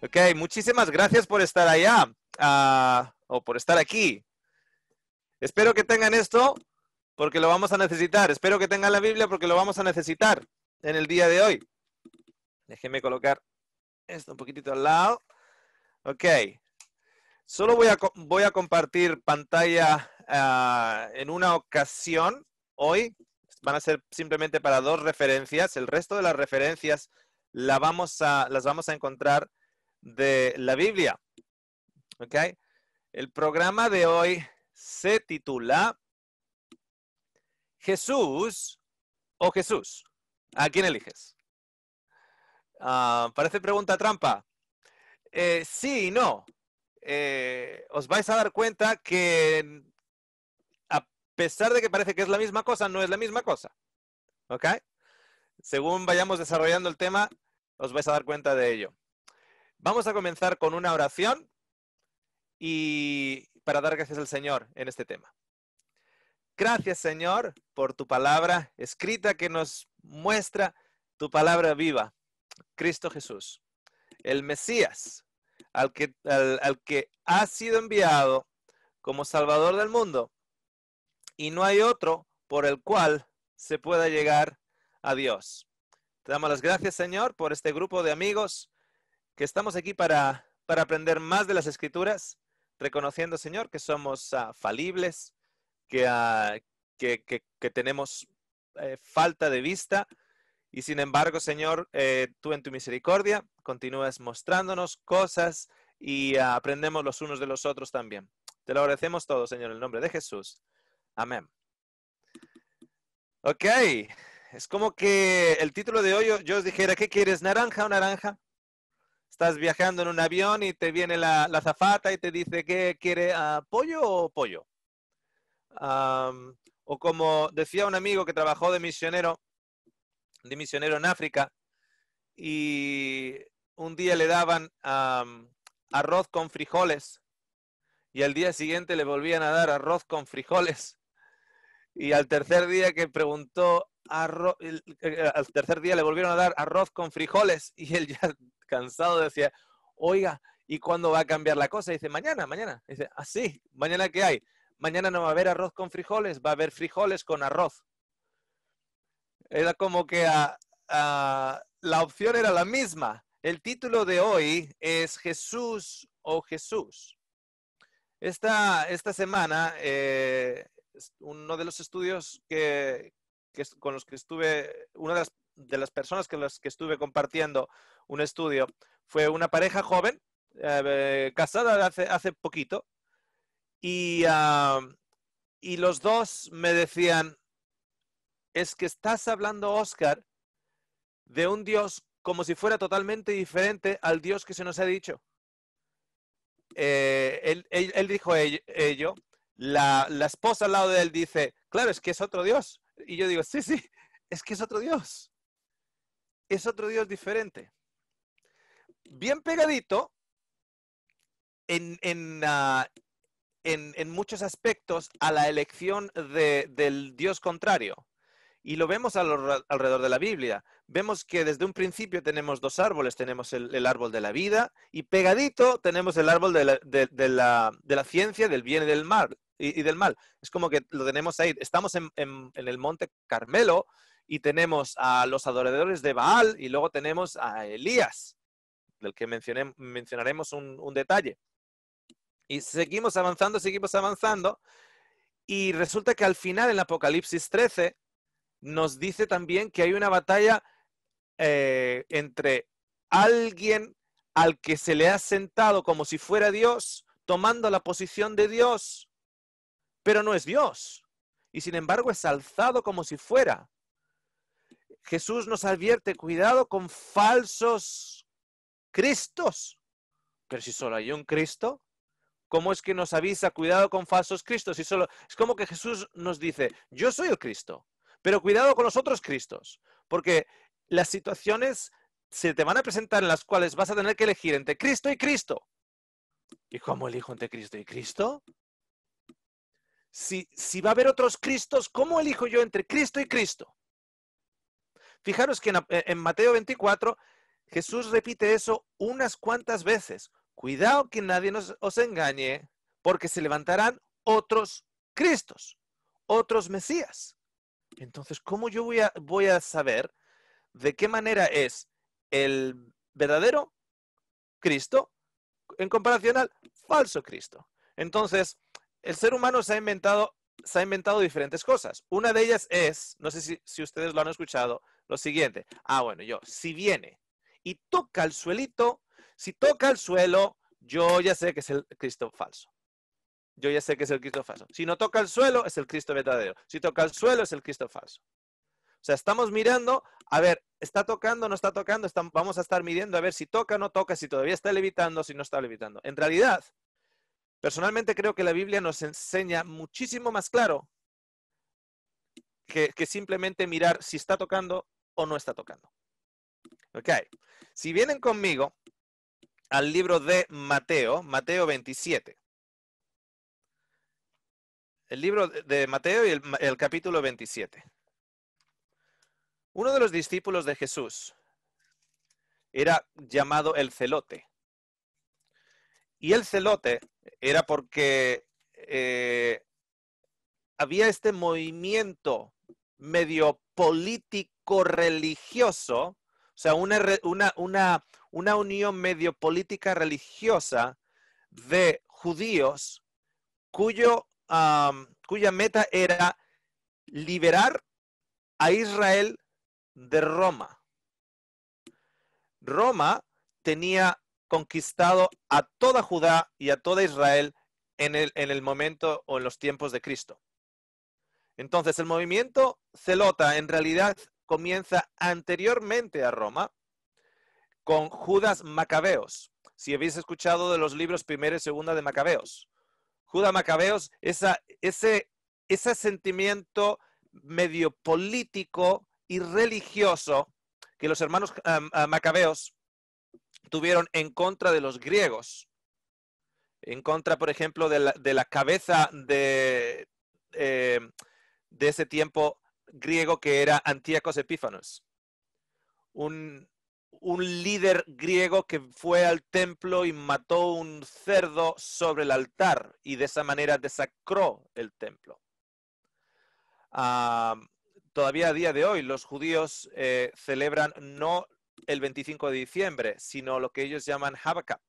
Ok, muchísimas gracias por estar allá o por estar aquí. Espero que tengan esto porque lo vamos a necesitar. Espero que tengan la Biblia porque lo vamos a necesitar en el día de hoy. Déjenme colocar esto un poquitito al lado. Ok, solo voy a compartir pantalla en una ocasión hoy. Van a ser simplemente para 2 referencias. El resto de las referencias las vamos a encontrar de la Biblia. ¿Ok? El programa de hoy se titula Jesús o Jesús. ¿A quién eliges? Parece pregunta trampa. Sí y no. Os vais a dar cuenta que a pesar de que parece que es la misma cosa, no es la misma cosa. ¿Ok? Según vayamos desarrollando el tema, os vais a dar cuenta de ello. Vamos a comenzar con una oración y para dar gracias al Señor en este tema. Gracias, Señor, por tu palabra escrita que nos muestra tu palabra viva, Cristo Jesús, el Mesías, al que ha sido enviado como Salvador del mundo, y no hay otro por el cual se pueda llegar a Dios. Te damos las gracias, Señor, por este grupo de amigos que estamos aquí para aprender más de las Escrituras, reconociendo, Señor, que somos falibles, que tenemos falta de vista, y sin embargo, Señor, tú en tu misericordia continúas mostrándonos cosas y aprendemos los unos de los otros también. Te lo agradecemos todo, Señor, en el nombre de Jesús. Amén. Ok, es como que el título de hoy yo os dijera, ¿qué quieres? ¿Naranja o naranja? Estás viajando en un avión y te viene la azafata y te dice, ¿qué quiere? ¿Pollo o pollo? O como decía un amigo que trabajó de misionero en África, y un día le daban arroz con frijoles y al día siguiente le volvían a dar arroz con frijoles, y al tercer día que preguntó al tercer día le volvieron a dar arroz con frijoles, y él ya cansado decía, oiga, ¿y cuándo va a cambiar la cosa? Y dice, mañana. Dice, sí, ¿mañana qué hay? Mañana no va a haber arroz con frijoles, va a haber frijoles con arroz. Era como que la opción era la misma. El título de hoy es Jesús o Jesús. Esta semana, uno de los estudios con los que estuve, una de las personas con las que estuve compartiendo un estudio, fue una pareja joven, casada hace poquito, y los dos me decían, es que estás hablando, Oscar, de un Dios como si fuera totalmente diferente al Dios que se nos ha dicho. Él dijo ello, la esposa al lado de él dice, claro, es que es otro Dios. Y yo digo, sí, es que es otro Dios. Es otro Dios diferente. Bien pegadito en muchos aspectos a la elección del Dios contrario. Y lo vemos alrededor de la Biblia. Vemos que desde un principio tenemos 2 árboles. Tenemos el árbol de la vida y pegadito tenemos el árbol de la ciencia, del bien y del mal. Y del mal. Es como que lo tenemos ahí. Estamos en el monte Carmelo y tenemos a los adoradores de Baal y luego tenemos a Elías, del que mencionaremos un detalle. Y seguimos avanzando. Y resulta que al final en Apocalipsis 13 nos dice también que hay una batalla entre alguien al que se le ha sentado como si fuera Dios, tomando la posición de Dios, pero no es Dios. Y sin embargo es alzado como si fuera. Jesús nos advierte, cuidado con falsos cristos. Pero si solo hay un Cristo, ¿cómo es que nos avisa, cuidado con falsos cristos? Es como que Jesús nos dice, yo soy el Cristo, pero cuidado con los otros Cristos, porque las situaciones se te van a presentar en las cuales vas a tener que elegir entre Cristo y Cristo. ¿Y cómo elijo entre Cristo y Cristo? Si va a haber otros Cristos, ¿cómo elijo yo entre Cristo y Cristo? Fijaros que en Mateo 24 Jesús repite eso unas cuantas veces. Cuidado que nadie os engañe, porque se levantarán otros Cristos, otros Mesías. Entonces, ¿cómo yo voy a saber de qué manera es el verdadero Cristo en comparación al falso Cristo? Entonces, el ser humano se ha inventado diferentes cosas. Una de ellas es, no sé si ustedes lo han escuchado, lo siguiente. Si viene y toca el suelito, si toca el suelo, yo ya sé que es el Cristo falso. Yo ya sé que es el Cristo falso. Si no toca el suelo, es el Cristo verdadero. Si toca el suelo, es el Cristo falso. O sea, estamos mirando, a ver, ¿está tocando o no está tocando? Vamos a estar midiendo a ver si toca o no toca, si todavía está levitando, si no está levitando. En realidad, personalmente creo que la Biblia nos enseña muchísimo más claro que simplemente mirar si está tocando o no está tocando. Ok, si vienen conmigo al libro de Mateo, Mateo 27. El libro de Mateo y el capítulo 27. Uno de los discípulos de Jesús era llamado el celote. Y el celote era porque había este movimiento medio político religioso, o sea, una unión medio política religiosa de judíos cuya meta era liberar a Israel de Roma. Roma tenía conquistado a toda Judá y a toda Israel en el momento o en los tiempos de Cristo. Entonces, el movimiento celota en realidad comienza anteriormente a Roma con Judas Macabeos. Si habéis escuchado de los libros primero y segunda de Macabeos. Judas Macabeos, ese sentimiento medio político y religioso que los hermanos Macabeos tuvieron en contra de los griegos, en contra, por ejemplo, de la cabeza de ese tiempo griego que era Antíocos Epífanes, un líder griego que fue al templo y mató un cerdo sobre el altar y de esa manera desacró el templo. Todavía a día de hoy los judíos celebran no el 25 de diciembre, sino lo que ellos llaman Habakkuk,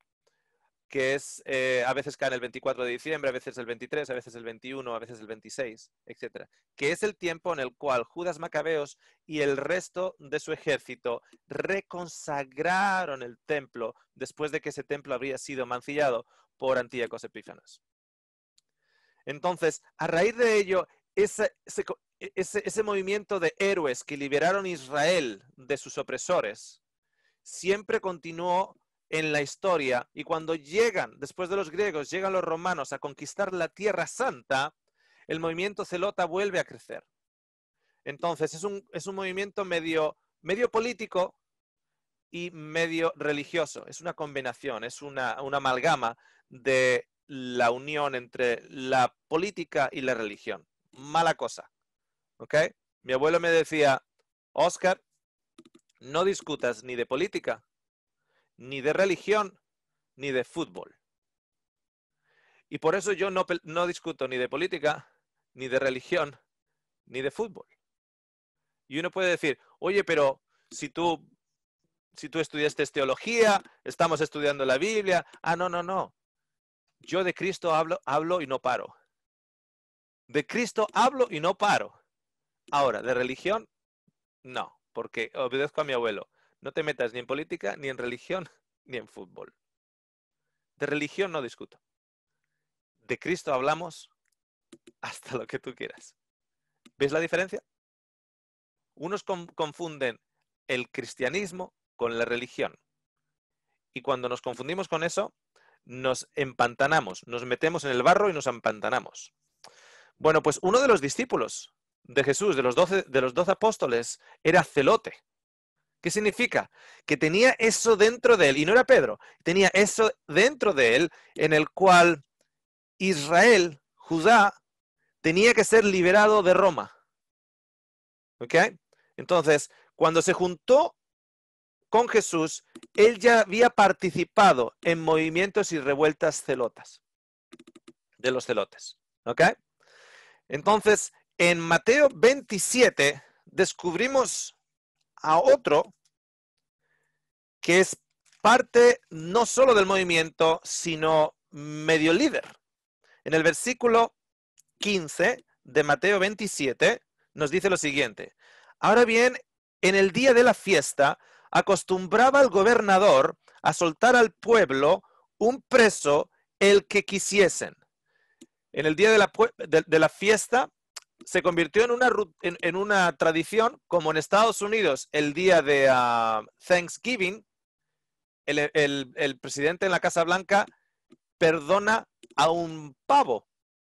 que es, a veces cae el 24 de diciembre, a veces el 23, a veces el 21, a veces el 26, etc. Que es el tiempo en el cual Judas Macabeos y el resto de su ejército reconsagraron el templo después de que ese templo habría sido mancillado por Antíocos Epífanes. Entonces, a raíz de ello, ese movimiento de héroes que liberaron a Israel de sus opresores siempre continuó en la historia, y cuando después de los griegos, llegan los romanos a conquistar la Tierra Santa, el movimiento celota vuelve a crecer. Entonces, es un movimiento medio político y medio religioso. Es una combinación, es una amalgama de la unión entre la política y la religión. Mala cosa. ¿Ok? Mi abuelo me decía, Oscar, no discutas ni de política, ni de religión, ni de fútbol. Y por eso yo no discuto ni de política, ni de religión, ni de fútbol. Y uno puede decir, oye, pero si tú estudiaste teología, estamos estudiando la Biblia. No. Yo de Cristo hablo y no paro. De Cristo hablo y no paro. Ahora, de religión, no, porque obedezco a mi abuelo. No te metas ni en política, ni en religión, ni en fútbol. De religión no discuto. De Cristo hablamos hasta lo que tú quieras. ¿Ves la diferencia? Unos confunden el cristianismo con la religión. Y cuando nos confundimos con eso, nos empantanamos, nos metemos en el barro y nos empantanamos. Bueno, pues uno de los discípulos de Jesús, de los 12 apóstoles, era celote. ¿Qué significa? Que tenía eso dentro de él, y no era Pedro, tenía eso dentro de él en el cual Israel, Judá, tenía que ser liberado de Roma. ¿Ok? Entonces, cuando se juntó con Jesús, él ya había participado en movimientos y revueltas celotas, de los celotes. ¿Ok? Entonces, en Mateo 27 descubrimos a otro que es parte no solo del movimiento, sino medio líder. En el versículo 15 de Mateo 27 nos dice lo siguiente. Ahora bien, en el día de la fiesta, acostumbraba el gobernador a soltar al pueblo un preso el que quisiesen. En el día de la fiesta se convirtió en una tradición, como en Estados Unidos, el día de Thanksgiving, el presidente en la Casa Blanca perdona a un pavo.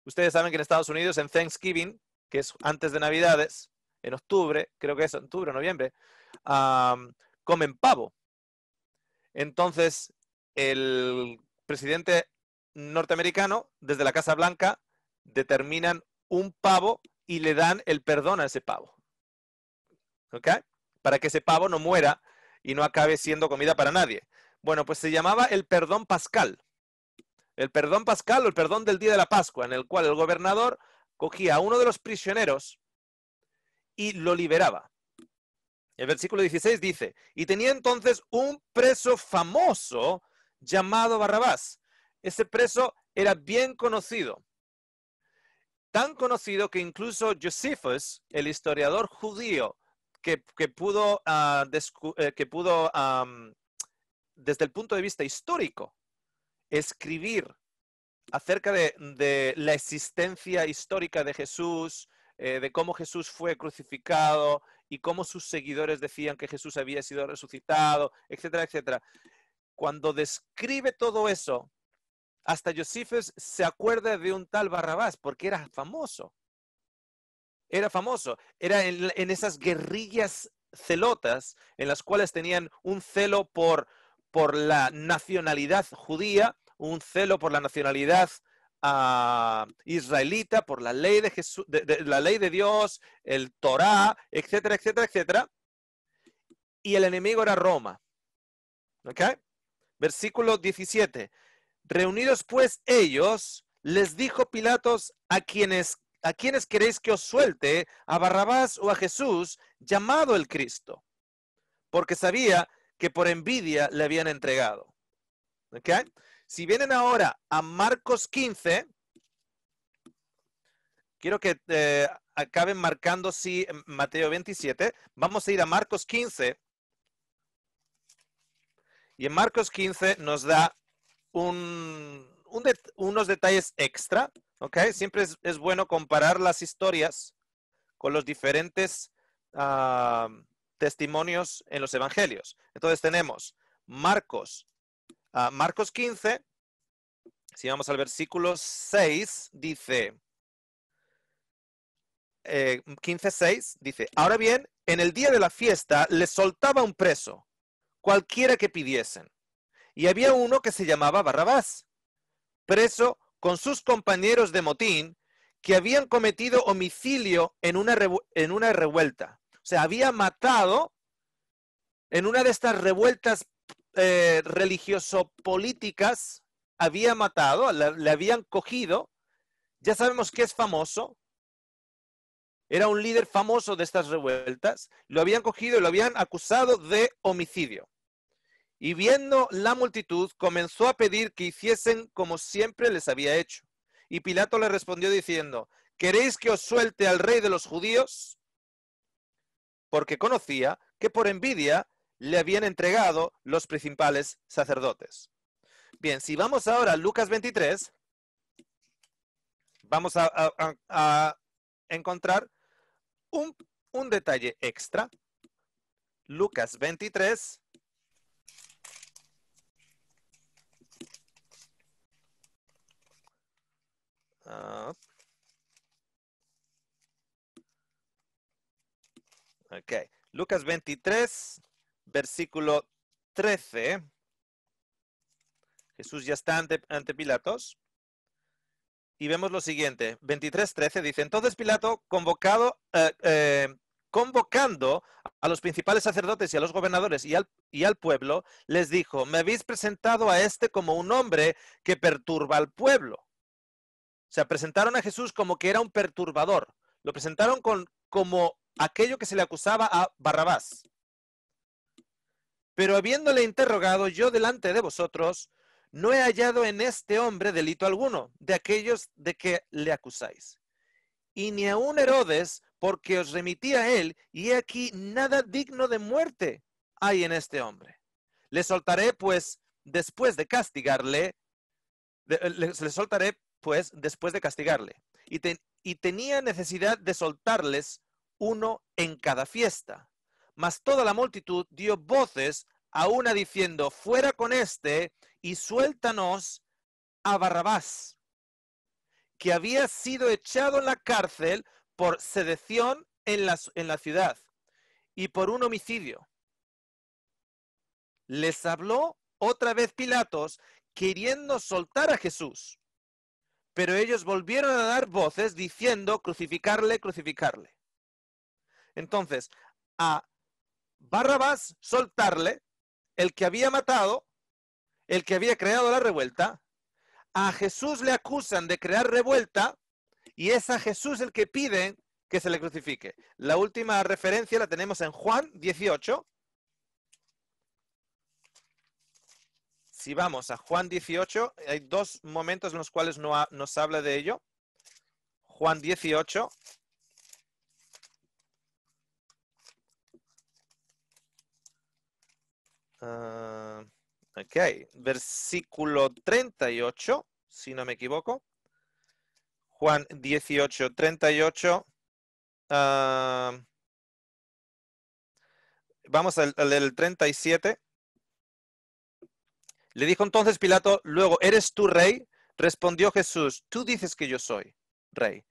Ustedes saben que en Estados Unidos, en Thanksgiving, que es antes de Navidades, en octubre, creo que es octubre o noviembre, comen pavo. Entonces, el presidente norteamericano, desde la Casa Blanca, determinan un pavo y le dan el perdón a ese pavo. ¿Ok? Para que ese pavo no muera y no acabe siendo comida para nadie. Bueno, pues se llamaba el perdón pascal. El perdón pascal o el perdón del día de la Pascua, en el cual el gobernador cogía a uno de los prisioneros y lo liberaba. El versículo 16 dice, y tenía entonces un preso famoso llamado Barrabás. Ese preso era bien conocido. Tan conocido que incluso Josephus, el historiador judío, que pudo, desde el punto de vista histórico, escribir acerca de la existencia histórica de Jesús, de cómo Jesús fue crucificado y cómo sus seguidores decían que Jesús había sido resucitado, etcétera, etcétera. Cuando describe todo eso, hasta Josephus se acuerda de un tal Barrabás porque era famoso. Era famoso. Era en esas guerrillas celotas en las cuales tenían un celo por la nacionalidad judía, un celo por la nacionalidad israelita, por la ley de Jesús, la ley de Dios, el Torá, etcétera, etcétera, etcétera. Y el enemigo era Roma. ¿Ok? Versículo 17. Reunidos pues ellos, les dijo Pilatos ¿a quiénes queréis que os suelte? ¿A Barrabás o a Jesús, llamado el Cristo? Porque sabía que por envidia le habían entregado. ¿Ok? Si vienen ahora a Marcos 15, quiero que acaben marcando sí Mateo 27. Vamos a ir a Marcos 15. Y en Marcos 15 nos da unos detalles extra. ¿Ok? Siempre es bueno comparar las historias con los diferentes testimonios en los evangelios. Entonces tenemos Marcos 15, si vamos al versículo 6, dice, 15:6, dice, ahora bien, en el día de la fiesta les soltaba un preso, cualquiera que pidiesen. Y había uno que se llamaba Barrabás, preso con sus compañeros de motín que habían cometido homicidio en una revuelta. O sea, había matado en una de estas revueltas religioso-políticas, había matado, le habían cogido. Ya sabemos que es famoso. Era un líder famoso de estas revueltas. Lo habían cogido y lo habían acusado de homicidio. Y viendo la multitud, comenzó a pedir que hiciesen como siempre les había hecho. Y Pilato le respondió diciendo, ¿queréis que os suelte al rey de los judíos? Porque conocía que por envidia le habían entregado los principales sacerdotes. Bien, si vamos ahora a Lucas 23, vamos a encontrar un detalle extra. Lucas 23. Ok, Lucas 23, versículo 13. Jesús ya está ante Pilatos. Y vemos lo siguiente, 23:13 dice, entonces Pilato, convocado, convocando a los principales sacerdotes y a los gobernadores y al pueblo, les dijo, me habéis presentado a este como un hombre que perturba al pueblo. O sea, presentaron a Jesús como que era un perturbador. Lo presentaron como aquello que se le acusaba a Barrabás. Pero habiéndole interrogado yo delante de vosotros, no he hallado en este hombre delito alguno de aquellos de que le acusáis. Y ni aun Herodes, porque os remití a él, y he aquí nada digno de muerte hay en este hombre. Le soltaré, pues, después de castigarle, le soltaré, pues, después de castigarle. Y tenía necesidad de soltarles uno en cada fiesta. Mas toda la multitud dio voces a una diciendo, fuera con este y suéltanos a Barrabás, que había sido echado en la cárcel por sedición en la ciudad y por un homicidio. Les habló otra vez Pilatos, queriendo soltar a Jesús. Pero ellos volvieron a dar voces diciendo, crucificarle, crucificarle. Entonces, a Barrabás soltarle, el que había matado, el que había creado la revuelta. A Jesús le acusan de crear revuelta y es a Jesús el que piden que se le crucifique. La última referencia la tenemos en Juan 18. Si vamos a Juan 18, hay dos momentos en los cuales nos habla de ello. Juan 18. Ok, versículo 38, si no me equivoco. Juan 18, 38. Vamos al del 37. Le dijo entonces Pilato, luego, ¿eres tú rey? Respondió Jesús, tú dices que yo soy rey.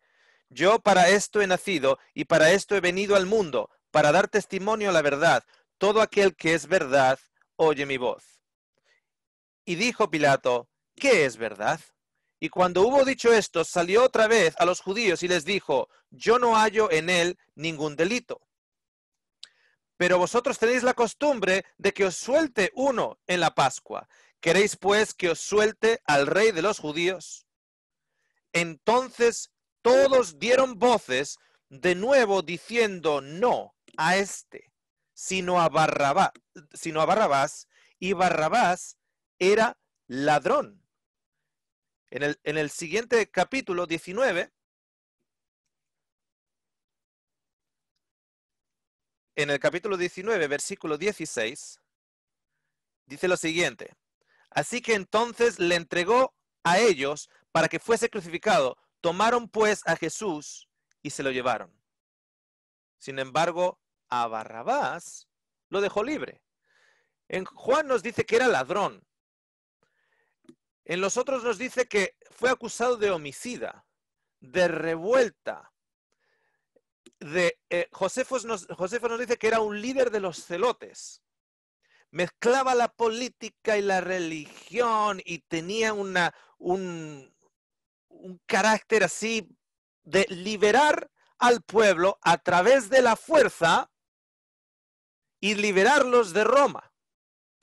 Yo para esto he nacido y para esto he venido al mundo, para dar testimonio a la verdad. Todo aquel que es verdad, oye mi voz. Y dijo Pilato, ¿qué es verdad? Y cuando hubo dicho esto, salió otra vez a los judíos y les dijo, yo no hallo en él ningún delito. Pero vosotros tenéis la costumbre de que os suelte uno en la Pascua. ¿Queréis pues que os suelte al rey de los judíos? Entonces todos dieron voces de nuevo diciendo no a este, sino a Barrabás, y Barrabás era ladrón. En el siguiente capítulo 19, en el capítulo 19, versículo 16, dice lo siguiente. Así que entonces le entregó a ellos para que fuese crucificado. Tomaron pues a Jesús y se lo llevaron. Sin embargo, a Barrabás lo dejó libre. En Juan nos dice que era ladrón. En los otros nos dice que fue acusado de homicida, de revuelta. Josefo nos dice que era un líder de los celotes. Mezclaba la política y la religión y tenía un carácter así de liberar al pueblo a través de la fuerza y liberarlos de Roma.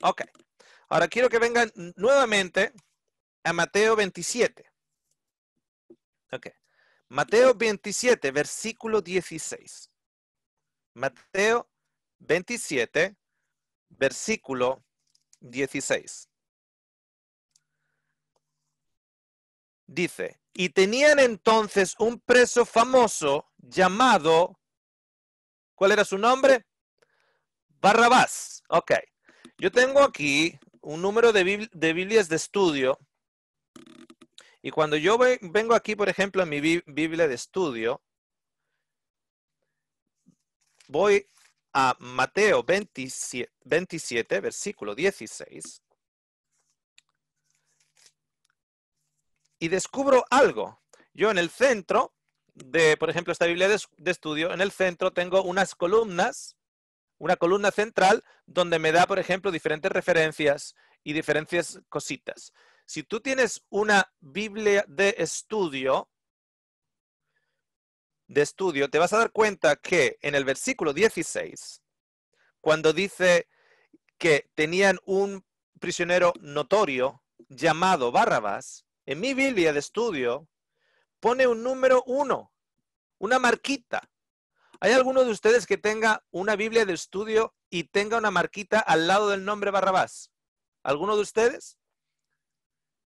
Ok, ahora quiero que vengan nuevamente a Mateo 27. Ok, Mateo 27, versículo 16. Mateo 27, versículo 16. Dice, y tenían entonces un preso famoso llamado, ¿cuál era su nombre? Barrabás. Ok, yo tengo aquí un número de Biblias de estudio. Y cuando yo vengo aquí, por ejemplo, en mi Biblia de estudio, voy a Mateo 27, versículo 16. Y descubro algo. Yo en el centro de, por ejemplo, esta Biblia de estudio, en el centro tengo unas columnas, una columna central donde me da, por ejemplo, diferentes referencias y diferentes cositas. Si tú tienes una Biblia de estudio, de estudio, te vas a dar cuenta que en el versículo 16, cuando dice que tenían un prisionero notorio llamado Barrabás, en mi Biblia de estudio pone un número 1, una marquita. ¿Hay alguno de ustedes que tenga una Biblia de estudio y tenga una marquita al lado del nombre Barrabás? ¿Alguno de ustedes?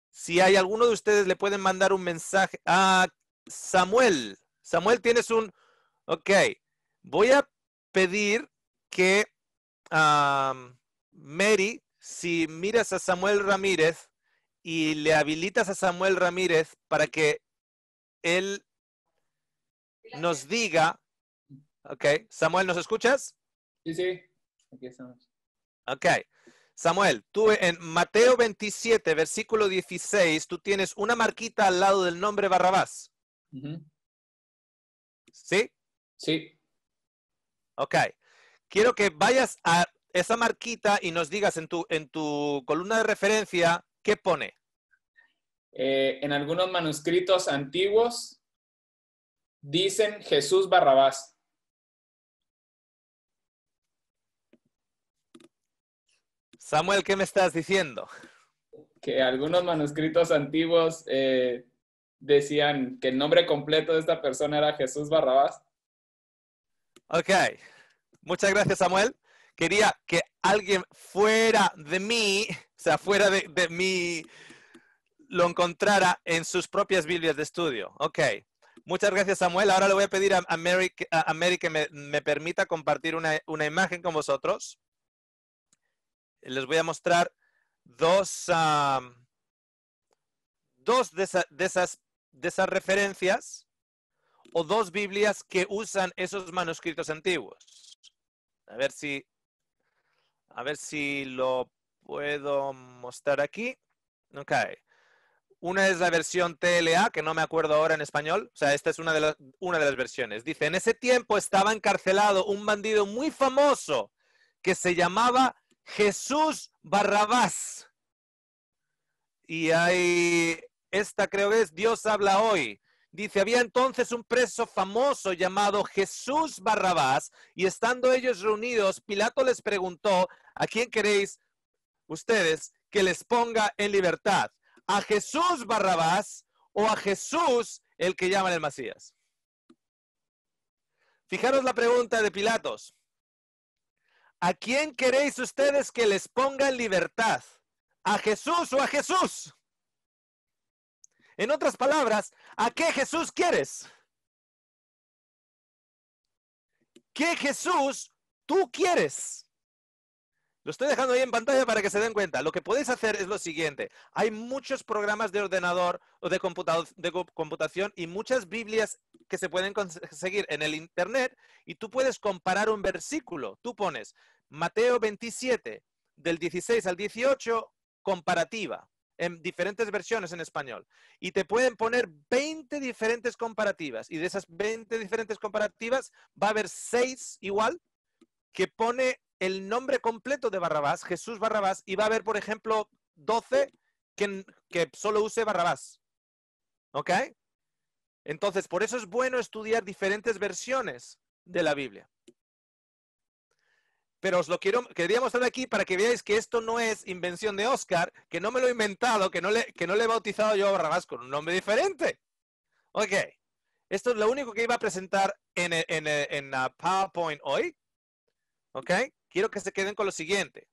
Si hay alguno de ustedes, le pueden mandar un mensaje a Samuel. Samuel, tienes un... Ok, voy a pedir que Mary, si miras a Samuel Ramírez y le habilitas a Samuel Ramírez para que él nos diga... Ok, Samuel, ¿nos escuchas? Sí, sí, aquí estamos. Ok. Samuel, tú en Mateo 27, versículo 16, tú tienes una marquita al lado del nombre Barrabás. ¿Sí? Sí. Ok. Quiero que vayas a esa marquita y nos digas en tu columna de referencia qué pone. En algunos manuscritos antiguos dicen Jesús Barrabás. Samuel, ¿qué me estás diciendo? Que algunos manuscritos antiguos decían que el nombre completo de esta persona era Jesús Barrabás. Ok. Muchas gracias, Samuel. Quería que alguien fuera de mí, o sea, fuera de mí, lo encontrara en sus propias Biblias de estudio. Ok. Muchas gracias, Samuel. Ahora le voy a pedir a Mary que me permita compartir una imagen con vosotros. Les voy a mostrar dos de esas referencias o dos Biblias que usan esos manuscritos antiguos. A ver si lo puedo mostrar aquí. Ok. Una es la versión TLA, que no me acuerdo ahora en español. O sea, esta es una de las versiones. Dice, en ese tiempo estaba encarcelado un bandido muy famoso que se llamaba Jesús Barrabás. Y hay, esta creo que es Dios habla hoy. Dice, había entonces un preso famoso llamado Jesús Barrabás, y estando ellos reunidos, Pilato les preguntó, ¿a quién queréis ustedes que les ponga en libertad? ¿A Jesús Barrabás o a Jesús el que llaman el Mesías? Fijaros la pregunta de Pilatos. ¿A quién queréis ustedes que les ponga en libertad? ¿A Jesús o a Jesús? En otras palabras, ¿a qué Jesús quieres? ¿Qué Jesús tú quieres? Lo estoy dejando ahí en pantalla para que se den cuenta. Lo que podéis hacer es lo siguiente. Hay muchos programas de ordenador o de computación y muchas Biblias que se pueden conseguir en el Internet y tú puedes comparar un versículo. Tú pones Mateo 27, del 16 al 18, comparativa, en diferentes versiones en español. Y te pueden poner 20 diferentes comparativas. Y de esas 20 diferentes comparativas va a haber 6 igual que pone el nombre completo de Barrabás, Jesús Barrabás, y va a haber, por ejemplo, 12 que solo use Barrabás. ¿Ok? Entonces, por eso es bueno estudiar diferentes versiones de la Biblia. Pero os lo quería mostrar aquí para que veáis que esto no es invención de Oscar, que no me lo he inventado, que no le he bautizado yo a Barrabás con un nombre diferente. Ok. Esto es lo único que iba a presentar en PowerPoint hoy. ¿Ok? Quiero que se queden con lo siguiente.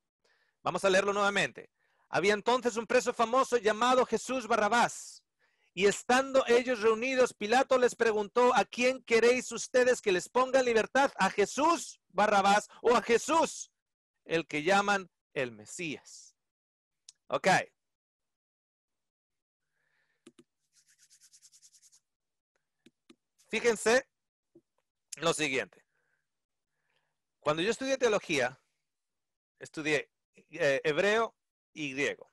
Vamos a leerlo nuevamente. Había entonces un preso famoso llamado Jesús Barrabás. Y estando ellos reunidos, Pilato les preguntó, ¿a quién queréis ustedes que les ponga en libertad? ¿A Jesús Barrabás o a Jesús, el que llaman el Mesías? Ok. Fíjense lo siguiente. Cuando yo estudié teología, estudié hebreo y griego.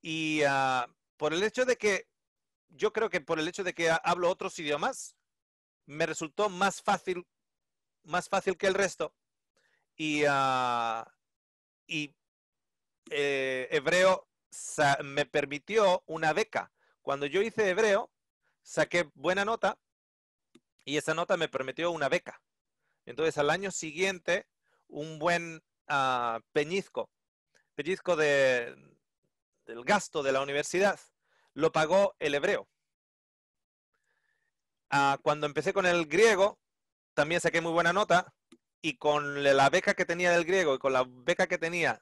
Y por el hecho de que, yo creo que por el hecho de que hablo otros idiomas, me resultó más fácil que el resto. Y hebreo me permitió una beca. Cuando yo hice hebreo, saqué buena nota y esa nota me permitió una beca. Entonces, al año siguiente, un buen pellizco del gasto de la universidad lo pagó el hebreo. Cuando empecé con el griego, también saqué muy buena nota, y con la beca que tenía del griego y con la beca que tenía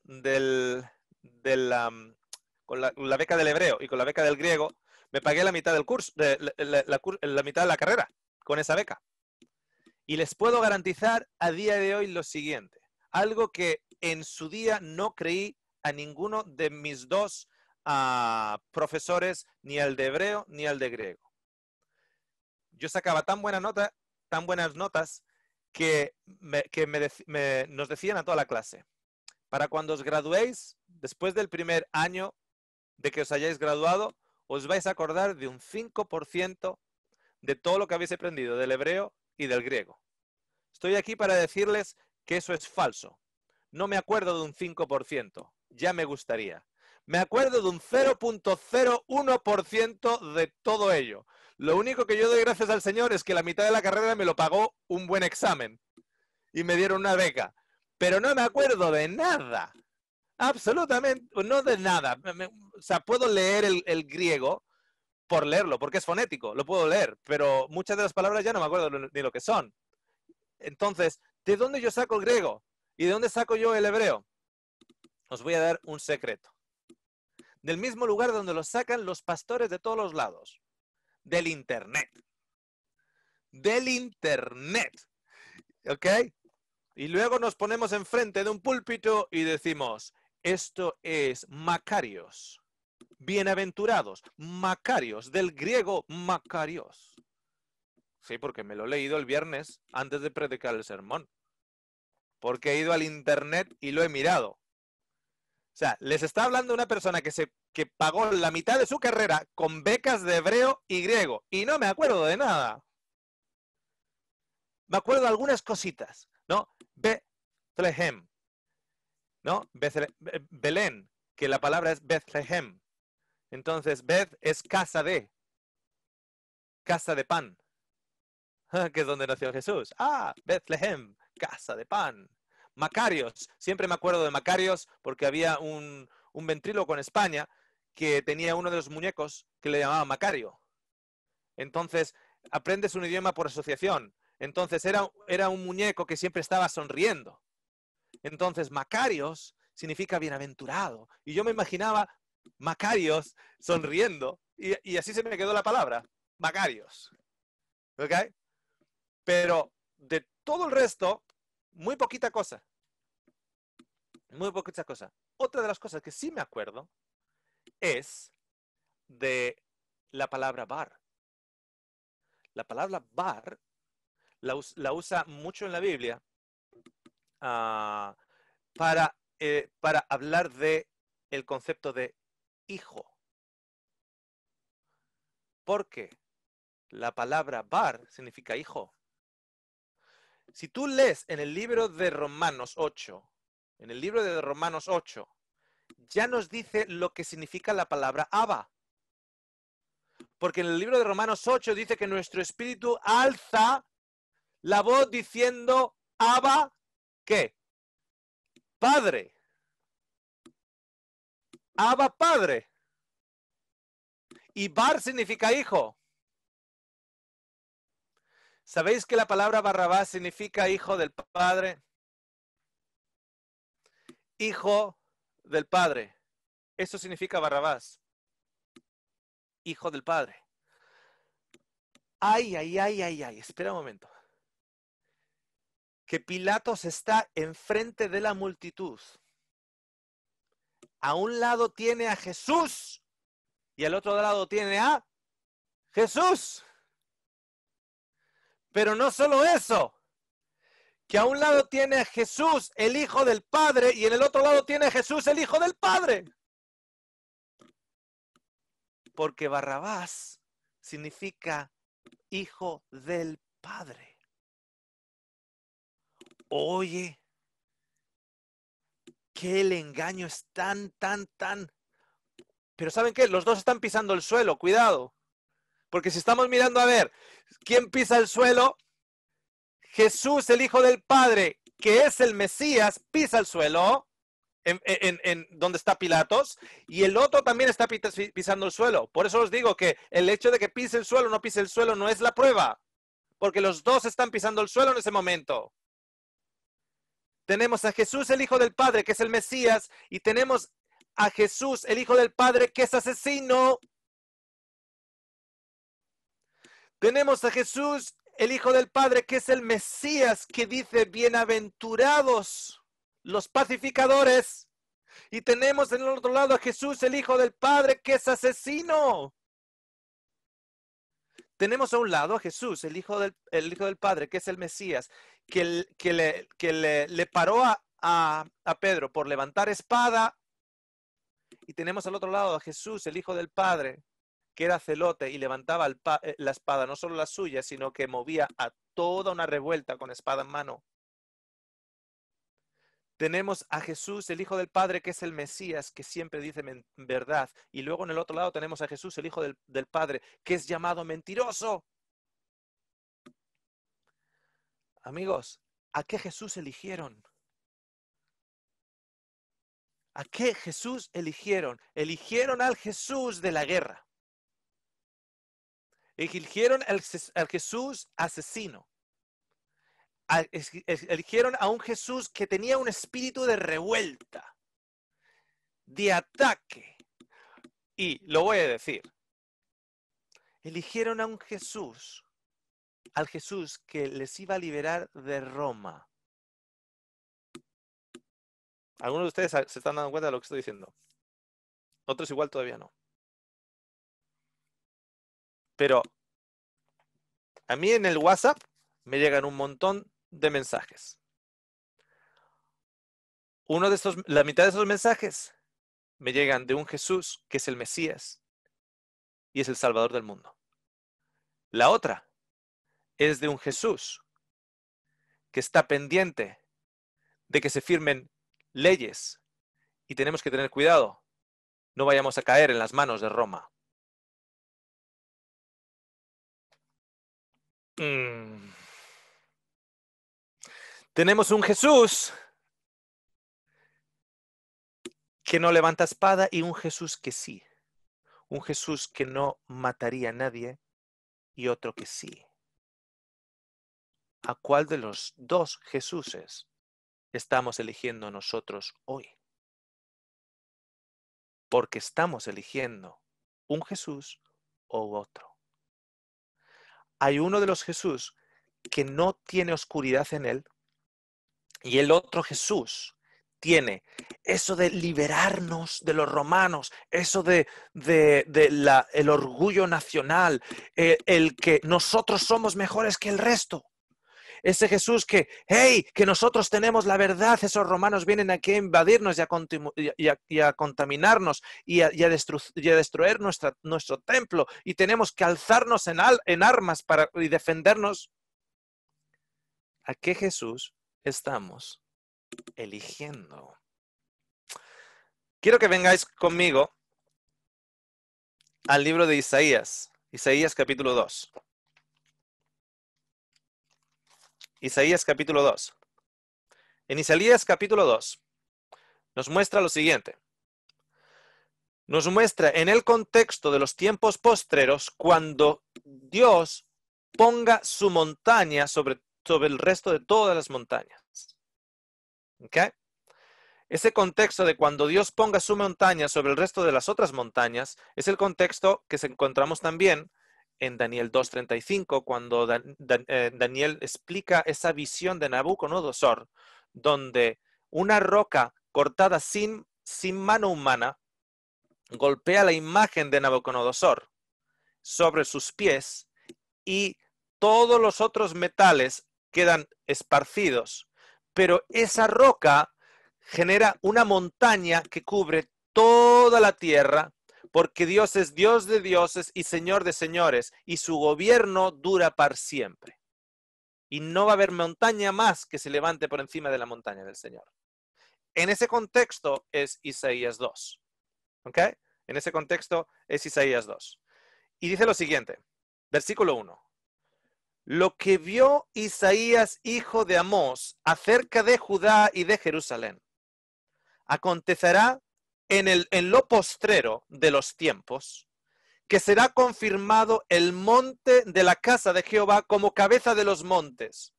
con la beca del hebreo y con la beca del griego, me pagué la mitad del curso, la mitad de la carrera con esa beca. Y les puedo garantizar a día de hoy lo siguiente, algo que en su día no creí a ninguno de mis dos profesores, ni al de hebreo ni al de griego. Yo sacaba tan buenas notas, que nos decían a toda la clase: para cuando os graduéis, después del primer año de que os hayáis graduado, os vais a acordar de un 5% de todo lo que habéis aprendido del hebreo y del griego. Estoy aquí para decirles que eso es falso. No me acuerdo de un 5%, ya me gustaría. Me acuerdo de un 0.01% de todo ello. Lo único que yo doy gracias al Señor es que la mitad de la carrera me lo pagó un buen examen y me dieron una beca. Pero no me acuerdo de nada. Absolutamente, no de nada. O sea, puedo leer el griego por leerlo, porque es fonético, lo puedo leer, pero muchas de las palabras ya no me acuerdo ni lo que son. Entonces, ¿de dónde yo saco el griego? ¿Y de dónde saco yo el hebreo? Os voy a dar un secreto. Del mismo lugar donde lo sacan los pastores de todos los lados. Del Internet. Del Internet. ¿Ok? Y luego nos ponemos enfrente de un púlpito y decimos: esto es Macarios. Bienaventurados. Macarios. Del griego Macarios. Sí, porque me lo he leído el viernes antes de predicar el sermón. Porque he ido al Internet y lo he mirado. O sea, les está hablando una persona que pagó la mitad de su carrera con becas de hebreo y griego. Y no me acuerdo de nada. Me acuerdo de algunas cositas, ¿no? Bethlehem, ¿no? Belén, que la palabra es Bethlehem. Entonces, Beth es casa de pan, que es donde nació Jesús. Bethlehem, casa de pan. Macarios, siempre me acuerdo de Macarios porque había un ventríloco en España que tenía uno de los muñecos que le llamaba Macario. Entonces, aprendes un idioma por asociación. Entonces, era un muñeco que siempre estaba sonriendo. Entonces, Macarios significa bienaventurado. Y yo me imaginaba Macarios sonriendo. Y así se me quedó la palabra, Macarios. ¿Ok? Pero de todo el resto, muy poquita cosa. Muy poquita cosa. Otra de las cosas que sí me acuerdo es de la palabra bar. La palabra bar la usa mucho en la Biblia para hablar de el concepto de hijo. Porque la palabra bar significa hijo. Si tú lees en el libro de Romanos 8, ya nos dice lo que significa la palabra Abba. Porque en el libro de Romanos 8 dice que nuestro espíritu alza la voz diciendo: Abba, ¿qué? Padre. Abba, Padre. Y bar significa hijo. ¿Sabéis que la palabra Barrabás significa hijo del Padre? Hijo del Padre. Eso significa Barrabás. Hijo del Padre. Ay. Espera un momento. Que Pilatos está enfrente de la multitud. A un lado tiene a Jesús y al otro lado tiene a Jesús. Pero no solo eso, que a un lado tiene a Jesús, el Hijo del Padre, y en el otro lado tiene a Jesús, el Hijo del Padre. Porque Barrabás significa hijo del Padre. Oye, que el engaño es tan. Pero ¿saben qué? Los dos están pisando el suelo, cuidado. Porque si estamos mirando a ver quién pisa el suelo, Jesús, el Hijo del Padre, que es el Mesías, pisa el suelo en donde está Pilatos, y el otro también está pisando el suelo. Por eso os digo que el hecho de que pise el suelo o no pise el suelo no es la prueba, porque los dos están pisando el suelo en ese momento. Tenemos a Jesús, el Hijo del Padre, que es el Mesías, y tenemos a Jesús, el Hijo del Padre, que es asesino. Tenemos a Jesús, el Hijo del Padre, que es el Mesías, que dice, bienaventurados los pacificadores. Y tenemos en el otro lado a Jesús, el Hijo del Padre, que es asesino. Tenemos a un lado a Jesús, el Hijo del Padre, que es el Mesías, que le paró a Pedro por levantar espada. Y tenemos al otro lado a Jesús, el Hijo del Padre, que era celote y levantaba la espada, no solo la suya, sino que movía a toda una revuelta con espada en mano. Tenemos a Jesús, el Hijo del Padre, que es el Mesías, que siempre dice verdad. Y luego en el otro lado tenemos a Jesús, el Hijo del Padre, que es llamado mentiroso. Amigos, ¿a qué Jesús eligieron? ¿A qué Jesús eligieron? Eligieron al Jesús de la guerra. Eligieron al Jesús asesino. Eligieron a un Jesús que tenía un espíritu de revuelta, de ataque. Y lo voy a decir. Eligieron a un Jesús, al Jesús que les iba a liberar de Roma. Algunos de ustedes se están dando cuenta de lo que estoy diciendo. Otros igual todavía no. Pero a mí en el WhatsApp me llegan un montón de mensajes. La mitad de esos mensajes me llegan de un Jesús que es el Mesías y es el Salvador del mundo. La otra es de un Jesús que está pendiente de que se firmen leyes y tenemos que tener cuidado. No vayamos a caer en las manos de Roma. Tenemos un Jesús que no levanta espada y un Jesús que sí. Un Jesús que no mataría a nadie y otro que sí. ¿A cuál de los dos Jesuses estamos eligiendo nosotros hoy? Porque estamos eligiendo un Jesús o otro. Hay uno de los Jesús que no tiene oscuridad en él y el otro Jesús tiene eso de liberarnos de los romanos, eso de el orgullo nacional, el que nosotros somos mejores que el resto. Ese Jesús que, hey, que nosotros tenemos la verdad, esos romanos vienen aquí a invadirnos y a contaminarnos y a destruir nuestro templo y tenemos que alzarnos en armas y defendernos. ¿A qué Jesús estamos eligiendo? Quiero que vengáis conmigo al libro de Isaías, Isaías capítulo 2. Isaías capítulo 2. En Isaías capítulo 2 nos muestra lo siguiente. Nos muestra en el contexto de los tiempos postreros cuando Dios ponga su montaña sobre el resto de todas las montañas. ¿Ok? Ese contexto de cuando Dios ponga su montaña sobre el resto de las otras montañas es el contexto que encontramos también en Daniel 2:35, cuando Daniel explica esa visión de Nabucodonosor, donde una roca cortada sin mano humana golpea la imagen de Nabucodonosor sobre sus pies y todos los otros metales quedan esparcidos. Pero esa roca genera una montaña que cubre toda la tierra, porque Dios es Dios de dioses y Señor de señores, y su gobierno dura para siempre. Y no va a haber montaña más que se levante por encima de la montaña del Señor. En ese contexto es Isaías 2. ¿Ok? En ese contexto es Isaías 2. Y dice lo siguiente. Versículo 1. Lo que vio Isaías, hijo de Amós, acerca de Judá y de Jerusalén, acontecerá en lo postrero de los tiempos, que será confirmado el monte de la casa de Jehová como cabeza de los montes.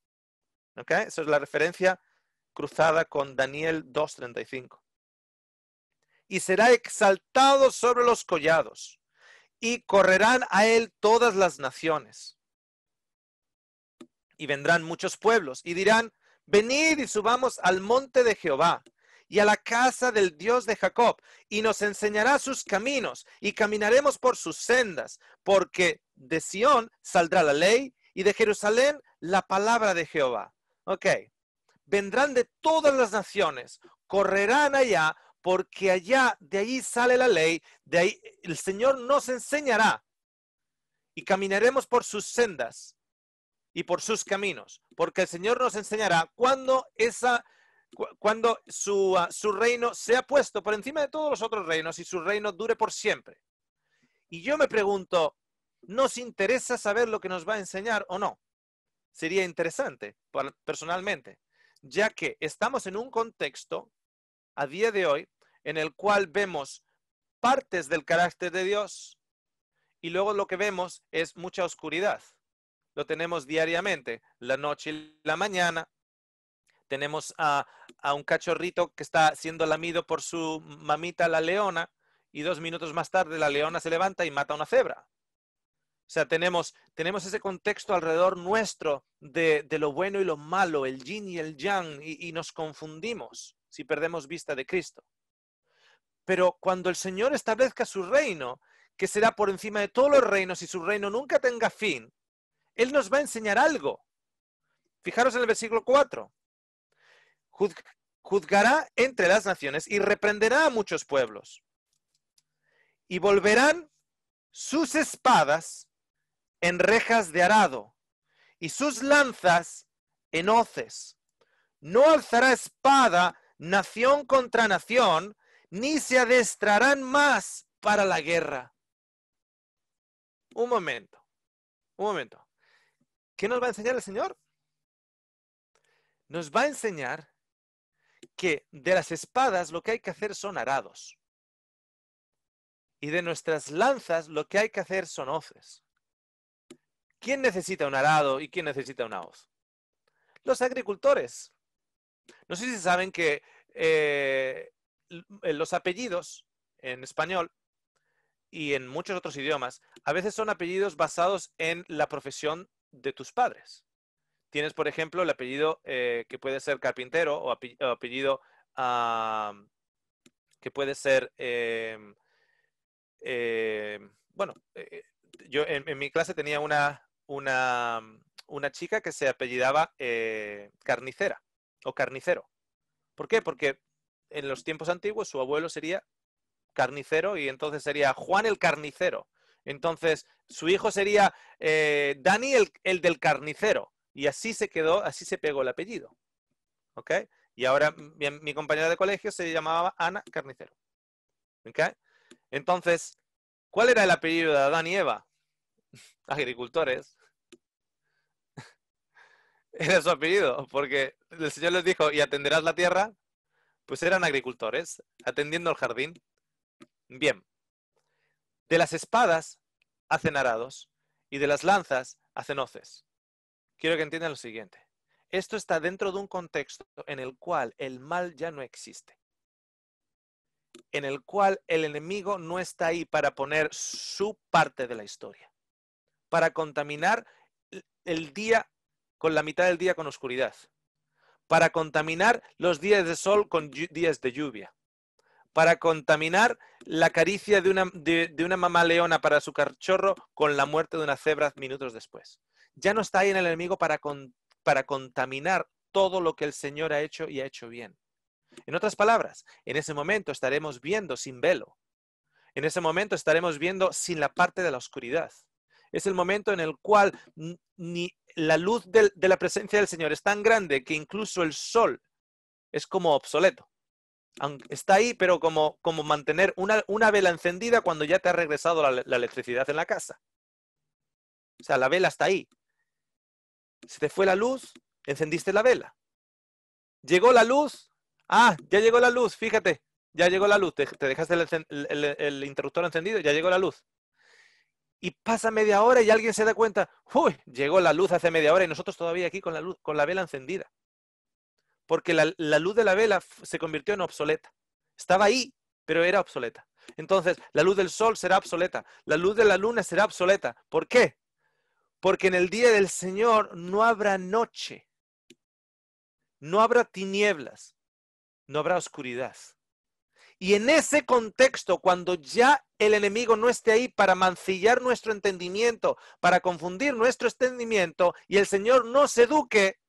¿Ok? Esa es la referencia cruzada con Daniel 2:35. Y será exaltado sobre los collados, y correrán a él todas las naciones. Y vendrán muchos pueblos, y dirán, venid y subamos al monte de Jehová, y a la casa del Dios de Jacob, y nos enseñará sus caminos, y caminaremos por sus sendas, porque de Sión saldrá la ley, y de Jerusalén la palabra de Jehová. Ok, vendrán de todas las naciones, correrán allá, porque allá, de ahí sale la ley, de ahí el Señor nos enseñará, y caminaremos por sus sendas, y por sus caminos, porque el Señor nos enseñará cuando su reino sea puesto por encima de todos los otros reinos y su reino dure por siempre. Y yo me pregunto, ¿nos interesa saber lo que nos va a enseñar o no? Sería interesante, personalmente, ya que estamos en un contexto a día de hoy en el cual vemos partes del carácter de Dios y luego lo que vemos es mucha oscuridad. Lo tenemos diariamente, la noche y la mañana. Tenemos a un cachorrito que está siendo lamido por su mamita, la leona, y 2 minutos más tarde la leona se levanta y mata a una cebra. O sea, tenemos ese contexto alrededor nuestro de lo bueno y lo malo, el yin y el yang, y nos confundimos si perdemos vista de Cristo. Pero cuando el Señor establezca su reino, que será por encima de todos los reinos y su reino nunca tenga fin, Él nos va a enseñar algo. Fijaros en el versículo 4. Juzgará entre las naciones y reprenderá a muchos pueblos. Y volverán sus espadas en rejas de arado y sus lanzas en hoces. No alzará espada nación contra nación, ni se adestrarán más para la guerra. Un momento. ¿Qué nos va a enseñar el Señor? Nos va a enseñar que de las espadas lo que hay que hacer son arados. Y de nuestras lanzas lo que hay que hacer son hoces. ¿Quién necesita un arado y quién necesita una hoz? Los agricultores. No sé si saben que los apellidos en español y en muchos otros idiomas a veces son apellidos basados en la profesión de tus padres. Tienes, por ejemplo, el apellido que puede ser carpintero o apellido que puede ser, bueno, yo en mi clase tenía una chica que se apellidaba Carnicera o Carnicero. ¿Por qué? Porque en los tiempos antiguos su abuelo sería carnicero y entonces sería Juan el Carnicero. Entonces su hijo sería Dani el del carnicero. Y así se quedó, así se pegó el apellido. ¿Ok? Y ahora mi compañera de colegio se llamaba Ana Carnicero. ¿Ok? Entonces, ¿cuál era el apellido de Adán y Eva? Agricultores. Era su apellido, porque el Señor les dijo, y atenderás la tierra, pues eran agricultores, atendiendo el jardín. Bien, de las espadas hacen arados y de las lanzas hacen hoces. Quiero que entiendan lo siguiente. Esto está dentro de un contexto en el cual el mal ya no existe. En el cual el enemigo no está ahí para poner su parte de la historia. Para contaminar el día con la mitad del día con oscuridad. Para contaminar los días de sol con días de lluvia. Para contaminar la caricia de una mamá leona para su cachorro con la muerte de una cebra minutos después. Ya no está ahí en el enemigo para contaminar todo lo que el Señor ha hecho y ha hecho bien. En otras palabras, en ese momento estaremos viendo sin velo. En ese momento estaremos viendo sin la parte de la oscuridad. Es el momento en el cual ni la luz de la presencia del Señor es tan grande que incluso el sol es como obsoleto. Está ahí, pero como mantener una vela encendida cuando ya te ha regresado la electricidad en la casa. O sea, la vela está ahí. Se te fue la luz, encendiste la vela. Llegó la luz. Ah, ya llegó la luz, fíjate. Ya llegó la luz. Te dejaste el interruptor encendido, ya llegó la luz. Y pasa media hora y alguien se da cuenta, uy, llegó la luz hace media hora y nosotros todavía aquí con la luz, con la vela encendida. Porque la luz de la vela se convirtió en obsoleta. Estaba ahí, pero era obsoleta. Entonces, la luz del sol será obsoleta. La luz de la luna será obsoleta. ¿Por qué? Porque en el día del Señor no habrá noche. No habrá tinieblas. No habrá oscuridad. Y en ese contexto, cuando ya el enemigo no esté ahí para mancillar nuestro entendimiento, para confundir nuestro entendimiento, y el Señor nos eduque,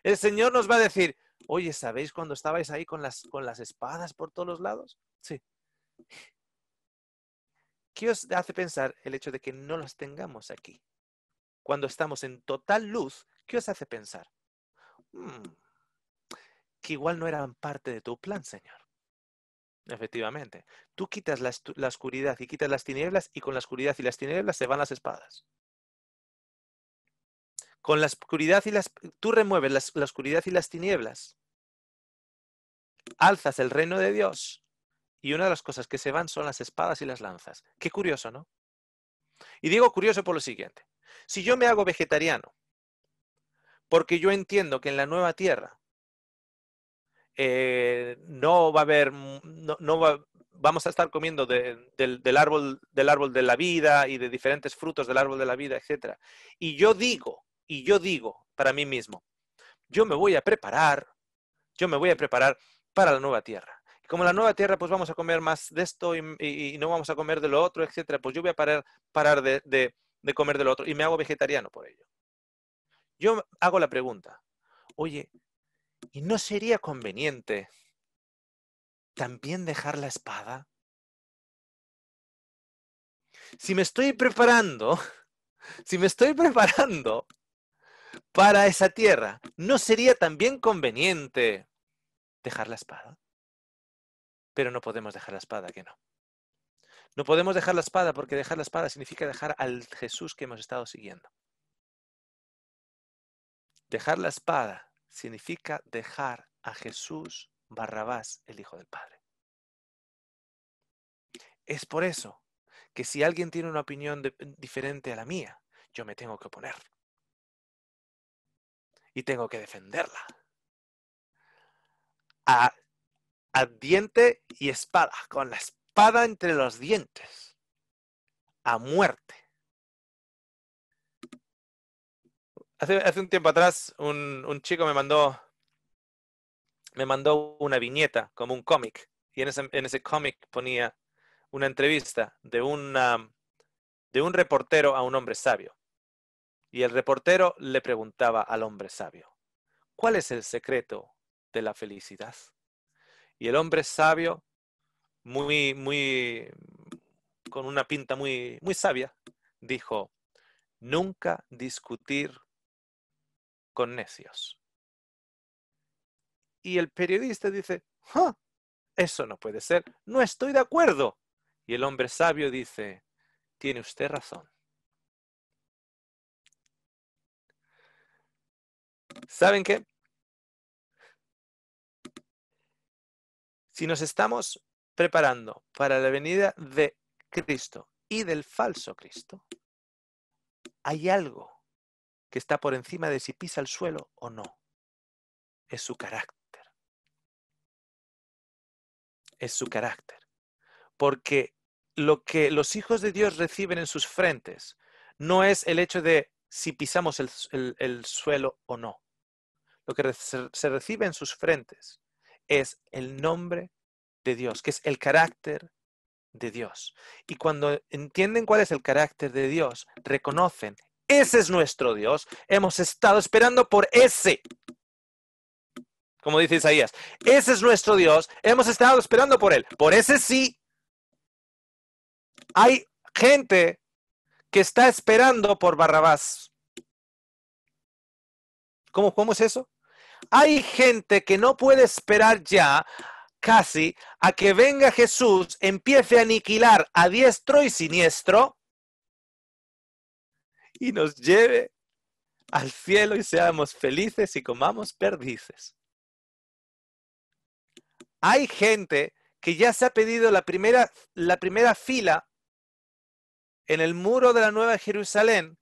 el Señor nos va a decir, oye, ¿sabéis cuando estabais ahí con las espadas por todos los lados? Sí. ¿Qué os hace pensar el hecho de que no las tengamos aquí? Cuando estamos en total luz, ¿qué os hace pensar? Que igual no eran parte de tu plan, Señor. Efectivamente. Tú quitas la oscuridad y quitas las tinieblas y con la oscuridad y las tinieblas se van las espadas. Con la oscuridad y tú remueves la oscuridad y las tinieblas. Alzas el reino de Dios y una de las cosas que se van son las espadas y las lanzas. Qué curioso, ¿no? Y digo curioso por lo siguiente. Si yo me hago vegetariano, porque yo entiendo que en la nueva tierra no va a haber, vamos a estar comiendo del árbol de la vida y de diferentes frutos del árbol de la vida, etc. Y yo digo para mí mismo, yo me voy a preparar para la nueva tierra. Como en la nueva tierra, pues vamos a comer más de esto y no vamos a comer de lo otro, etc. Pues yo voy a parar de comer de lo otro y me hago vegetariano por ello. Yo hago la pregunta, oye, ¿y no sería conveniente también dejar la espada? Si me estoy preparando para esa tierra, ¿no sería también conveniente dejar la espada? Pero no podemos dejar la espada, ¿que no? No podemos dejar la espada porque dejar la espada significa dejar al Jesús que hemos estado siguiendo. Dejar la espada significa dejar a Jesús Barrabás, el Hijo del Padre. Es por eso que si alguien tiene una opinión diferente a la mía, yo me tengo que oponer. Y tengo que defenderla. A diente y espada, con la espada entre los dientes. A muerte. Hace un tiempo atrás, un chico me mandó una viñeta, como un cómic. Y en ese cómic ponía una entrevista de un reportero a un hombre sabio. Y el reportero le preguntaba al hombre sabio, ¿cuál es el secreto de la felicidad? Y el hombre sabio, con una pinta muy, muy sabia, dijo, nunca discutir con necios. Y el periodista dice, eso no puede ser, no estoy de acuerdo. Y el hombre sabio dice, tiene usted razón. ¿Saben qué? Si nos estamos preparando para la venida de Cristo y del falso Cristo, hay algo que está por encima de si pisa el suelo o no. Es su carácter. Es su carácter. Porque lo que los hijos de Dios reciben en sus frentes no es el hecho de si pisamos el suelo o no. Lo que se recibe en sus frentes es el nombre de Dios, que es el carácter de Dios. Y cuando entienden cuál es el carácter de Dios, reconocen, ese es nuestro Dios, hemos estado esperando por ese. Como dice Isaías, ese es nuestro Dios, hemos estado esperando por él, por ese sí. Hay gente que está esperando por Barrabás. ¿Cómo es eso? Hay gente que no puede esperar ya casi a que venga Jesús, empiece a aniquilar a diestro y siniestro y nos lleve al cielo y seamos felices y comamos perdices. Hay gente que ya se ha pedido la primera fila en el muro de la Nueva Jerusalén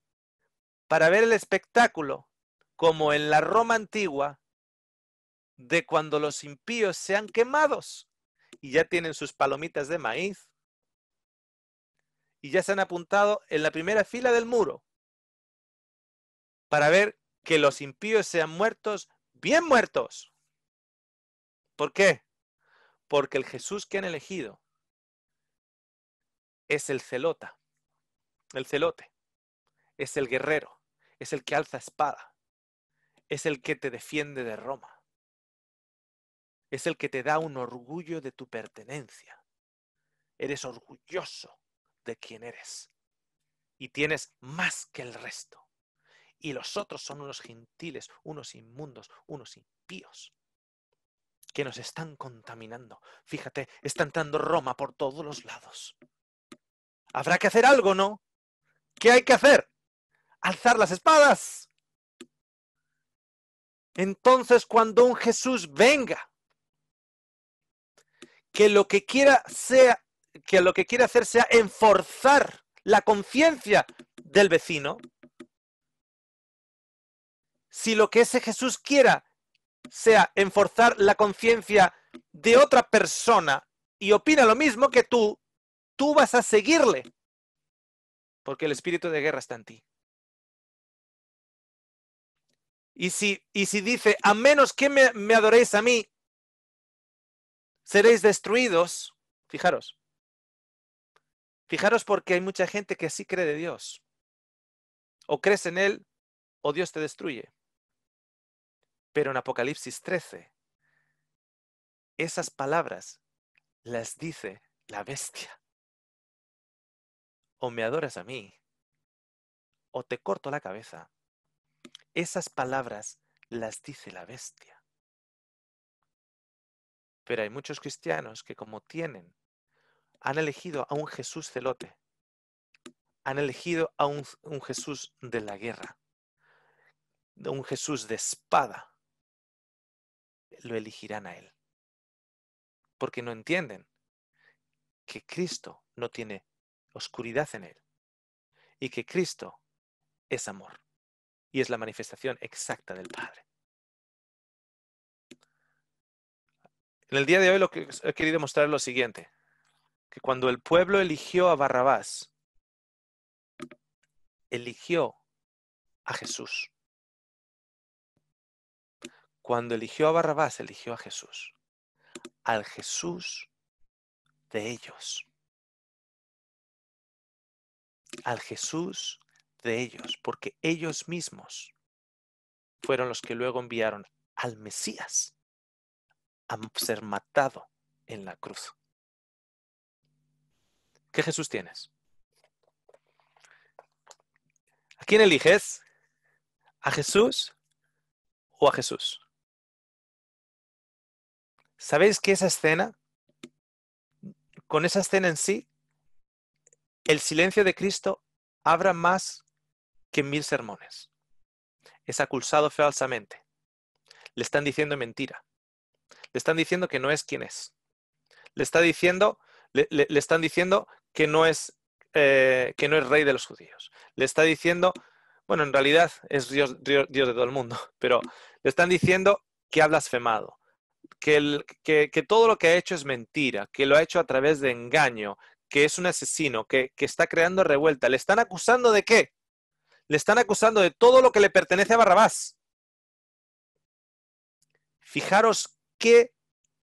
para ver el espectáculo, como en la Roma antigua, de cuando los impíos sean quemados. Y ya tienen sus palomitas de maíz. Y ya se han apuntado en la primera fila del muro para ver que los impíos sean muertos, bien muertos. ¿Por qué? Porque el Jesús que han elegido es el celote, es el guerrero, es el que alza espada, es el que te defiende de Roma, es el que te da un orgullo de tu pertenencia. Eres orgulloso de quién eres y tienes más que el resto. Y los otros son unos gentiles, unos inmundos, unos impíos que nos están contaminando. Fíjate, está entrando Roma por todos los lados. Habrá que hacer algo, ¿no? ¿Qué hay que hacer? Alzar las espadas. Entonces, cuando un Jesús venga, que lo que quiera hacer sea enforzar la conciencia del vecino, si lo que ese Jesús quiera sea enforzar la conciencia de otra persona y opina lo mismo que tú vas a seguirle, porque el espíritu de guerra está en ti. Y si dice, a menos que me adoréis a mí, seréis destruidos, fijaros porque hay mucha gente que sí cree de Dios. O crees en Él, o Dios te destruye. Pero en Apocalipsis 13, esas palabras las dice la bestia. O me adoras a mí, o te corto la cabeza. Esas palabras las dice la bestia. Pero hay muchos cristianos que como han elegido a un Jesús celote, han elegido a un Jesús de la guerra, de un Jesús de espada, lo elegirán a Él. Porque no entienden que Cristo no tiene oscuridad en Él y que Cristo es amor y es la manifestación exacta del Padre. En el día de hoy lo que he querido mostrar es lo siguiente, que cuando el pueblo eligió a Barrabás, eligió a Jesús. Cuando eligió a Barrabás, eligió a Jesús. Al Jesús de ellos. Al Jesús de ellos, porque ellos mismos fueron los que luego enviaron al Mesías a ser matado en la cruz. ¿Qué Jesús tienes? ¿A quién eliges? ¿A Jesús o a Jesús? ¿Sabéis que esa escena, con esa escena en sí, el silencio de Cristo habla más que 1000 sermones? Es acusado falsamente. Le están diciendo mentira. Le están diciendo que no es quien es. Le están diciendo que no es rey de los judíos. Le está diciendo, bueno, en realidad es Dios de todo el mundo, pero le están diciendo que ha blasfemado, que todo lo que ha hecho es mentira, que lo ha hecho a través de engaño, que es un asesino, que está creando revuelta. ¿Le están acusando de qué? Le están acusando de todo lo que le pertenece a Barrabás. Fijaros qué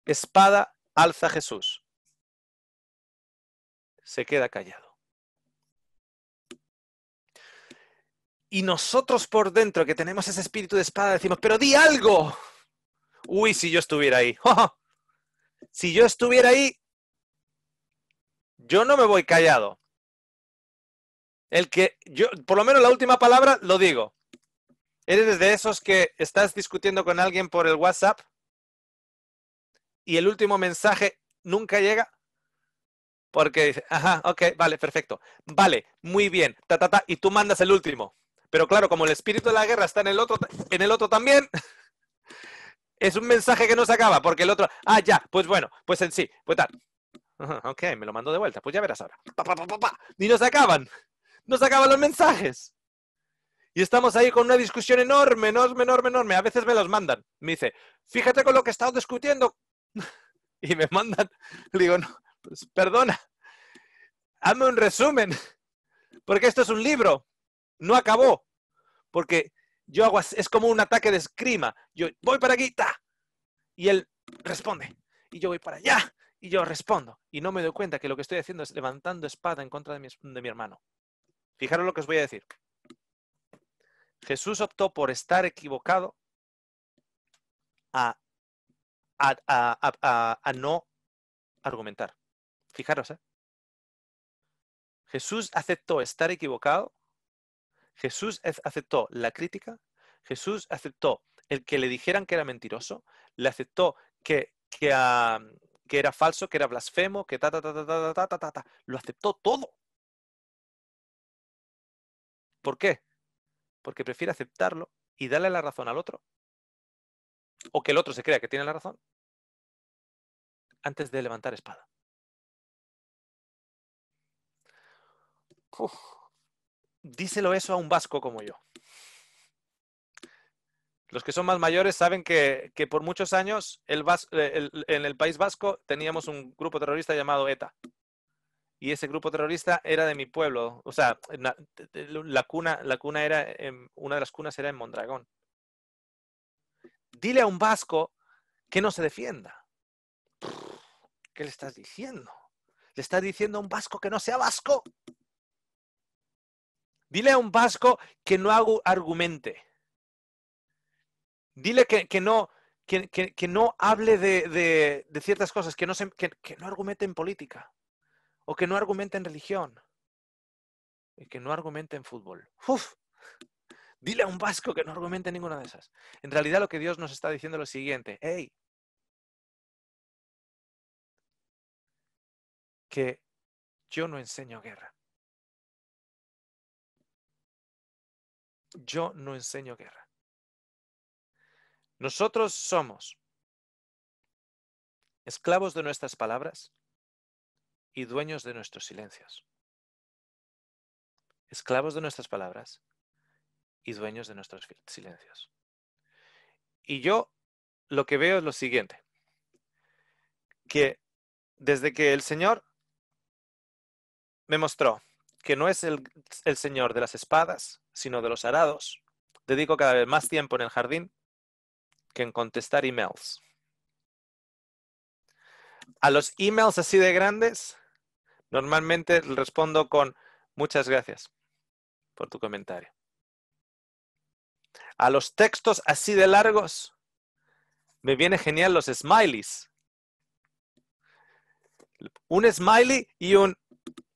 espada alza Jesús. Se queda callado. Y nosotros por dentro, que tenemos ese espíritu de espada, decimos, pero di algo. Uy, si yo estuviera ahí. Si yo estuviera ahí, yo no me voy callado. Por lo menos la última palabra lo digo. ¿Eres de esos que estás discutiendo con alguien por el WhatsApp y el último mensaje nunca llega? Porque dice, ajá, ok, vale, perfecto. Vale, muy bien, y tú mandas el último. Pero claro, como el espíritu de la guerra está en el otro también, es un mensaje que no se acaba, porque el otro, ya, pues bueno, pues en sí, pues tal. Ajá, ok, me lo mando de vuelta, pues ya verás ahora. Y no se acaban los mensajes. Y estamos ahí con una discusión enorme, enorme, enorme, enorme. A veces me los mandan. Me dice, fíjate con lo que he estado discutiendo. Y me mandan, le digo, no, pues, perdona, hazme un resumen, porque esto es un libro, no acabó, porque yo hago, es como un ataque de esgrima, yo voy para aquí, y él responde, y yo voy para allá, y yo respondo, y no me doy cuenta que lo que estoy haciendo es levantando espada en contra de mi hermano. Fijaros lo que os voy a decir. Jesús optó por estar equivocado a, a no argumentar. Fijaros, ¿eh? Jesús aceptó estar equivocado, Jesús aceptó la crítica, Jesús aceptó el que le dijeran que era mentiroso, le aceptó que era falso, que era blasfemo, que lo aceptó todo. ¿Por qué? Porque prefiere aceptarlo y darle la razón al otro, o que el otro se crea que tiene la razón, antes de levantar espada. Uf. Díselo eso a un vasco como yo. Los que son más mayores saben que por muchos años en el País Vasco teníamos un grupo terrorista llamado ETA. Y ese grupo terrorista era de mi pueblo. O sea, la cuna era, una de las cunas era en Mondragón. Dile a un vasco que no se defienda. ¿Qué le estás diciendo? ¿Le estás diciendo a un vasco que no sea vasco? Dile a un vasco que no argumente. Dile que no hable de ciertas cosas, que no argumente en política, o que no argumente en religión, y que no argumente en fútbol. ¡Uf! Dile a un vasco que no argumente ninguna de esas. En realidad lo que Dios nos está diciendo es lo siguiente. Hey, que yo no enseño guerra. Yo no enseño guerra. Nosotros somos esclavos de nuestras palabras y dueños de nuestros silencios. Esclavos de nuestras palabras y dueños de nuestros silencios. Y yo lo que veo es lo siguiente. Que desde que el Señor me mostró que no es el Señor de las espadas, sino de los arados, dedico cada vez más tiempo en el jardín que en contestar emails. A los emails así de grandes, normalmente respondo con muchas gracias por tu comentario. A los textos así de largos, me viene genial los smileys. Un smiley y uno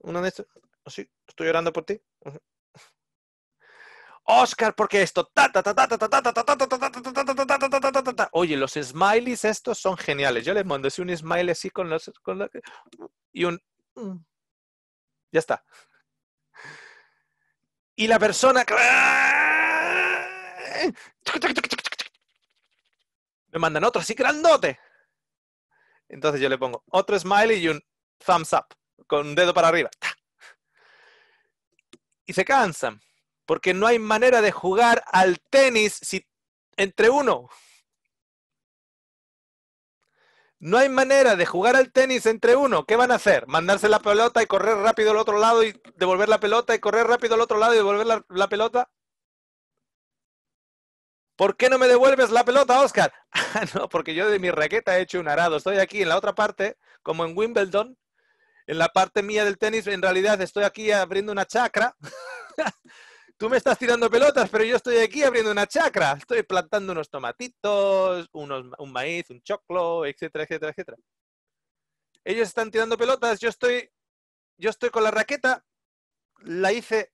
de estos. Sí, estoy llorando por ti. Oscar, porque esto. Oye, los smileys estos son geniales. Yo les mando así un smiley así con los. Y un. Ya está. Y la persona. Me mandan otro así grandote. Entonces yo le pongo otro smiley y un thumbs up. Con un dedo para arriba. Y se cansan. Porque no hay manera de jugar al tenis entre uno. No hay manera de jugar al tenis entre uno. ¿Qué van a hacer? ¿Mandarse la pelota y correr rápido al otro lado y devolver la pelota y correr rápido al otro lado y devolver la pelota? ¿Por qué no me devuelves la pelota, Oscar? No, porque yo de mi raqueta he hecho un arado. Estoy aquí en la otra parte, como en Wimbledon, en la parte mía del tenis. En realidad estoy aquí abriendo una chacra. Tú me estás tirando pelotas, pero yo estoy aquí abriendo una chacra. Estoy plantando unos tomatitos, un maíz, un choclo, etcétera, etcétera, etcétera. Ellos están tirando pelotas, yo estoy con la raqueta, la hice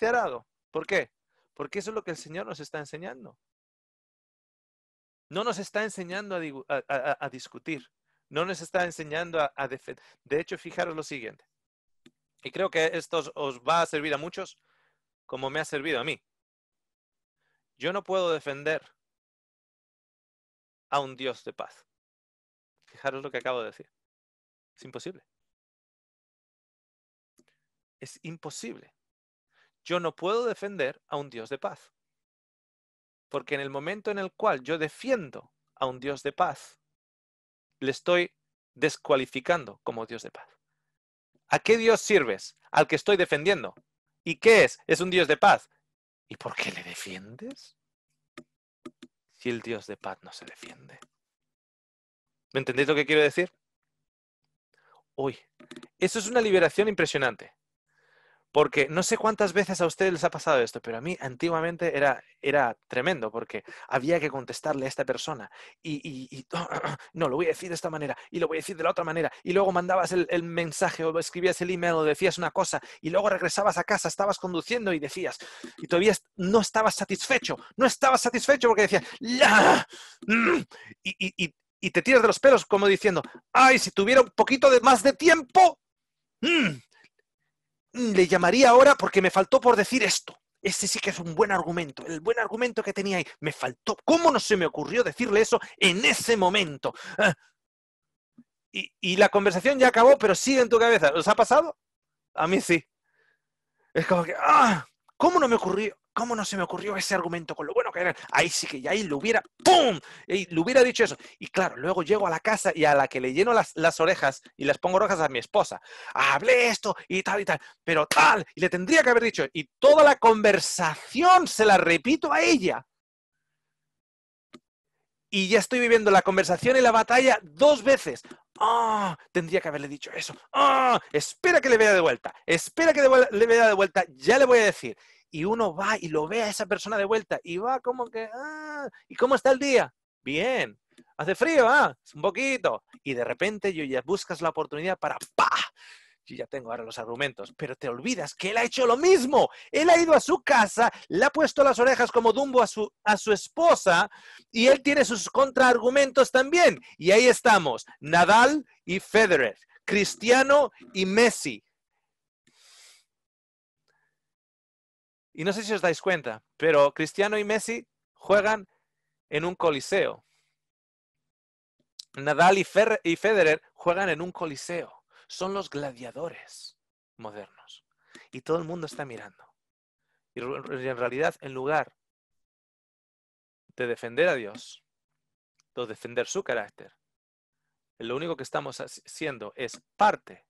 arado. ¿Por qué? Porque eso es lo que el Señor nos está enseñando. No nos está enseñando a discutir, No nos está enseñando a defender. De hecho, fijaros lo siguiente. Y creo que esto os va a servir a muchos como me ha servido a mí. Yo no puedo defender a un Dios de paz. Fijaros lo que acabo de decir. Es imposible. Es imposible. Yo no puedo defender a un Dios de paz. Porque en el momento en el cual yo defiendo a un Dios de paz, le estoy descualificando como Dios de paz. ¿A qué Dios sirves? Al que estoy defendiendo. ¿Y qué es? Es un Dios de paz. ¿Y por qué le defiendes? Si el Dios de paz no se defiende. ¿Me entendéis lo que quiero decir? Uy, eso es una liberación impresionante. Porque no sé cuántas veces a ustedes les ha pasado esto, pero a mí antiguamente era tremendo, porque había que contestarle a esta persona y no, lo voy a decir de esta manera y lo voy a decir de la otra manera. Y luego mandabas el mensaje o escribías el email o decías una cosa y luego regresabas a casa, estabas conduciendo y decías, y todavía no estabas satisfecho porque decías, ¡la! Y te tiras de los pelos como diciendo, ¡ay, si tuviera un poquito más de tiempo! Le llamaría ahora porque me faltó por decir esto. Ese sí que es un buen argumento. El buen argumento que tenía ahí. Me faltó. ¿Cómo no se me ocurrió decirle eso en ese momento? Y la conversación ya acabó, pero sigue en tu cabeza. ¿Os ha pasado? A mí sí. Es como que, ¿cómo no me ocurrió? ¿Cómo no se me ocurrió ese argumento con lo bueno que era? Ahí sí que ya ahí lo hubiera, ¡pum! Y le hubiera dicho eso. Y claro, luego llego a la casa y a la que le lleno las orejas y las pongo rojas a mi esposa. Hablé esto y tal, pero tal. Y le tendría que haber dicho. Y toda la conversación se la repito a ella. Y ya estoy viviendo la conversación y la batalla 2 veces. Tendría que haberle dicho eso. Espera que le vea de vuelta. Espera que le vea de vuelta. Ya le voy a decir. Y uno va y lo ve a esa persona de vuelta. Y va como que, ¿y cómo está el día? Bien. ¿Hace frío? Un poquito. Y de repente ya buscas la oportunidad para ¡pah! Yo ya tengo ahora los argumentos, pero te olvidas que él ha hecho lo mismo. Él ha ido a su casa, le ha puesto las orejas como Dumbo a su esposa y él tiene sus contraargumentos también. Y ahí estamos, Nadal y Federer, Cristiano y Messi. Y no sé si os dais cuenta, pero Cristiano y Messi juegan en un coliseo. Nadal y Federer juegan en un coliseo. Son los gladiadores modernos. Y todo el mundo está mirando. Y en realidad, en lugar de defender a Dios, de defender su carácter, lo único que estamos haciendo es parte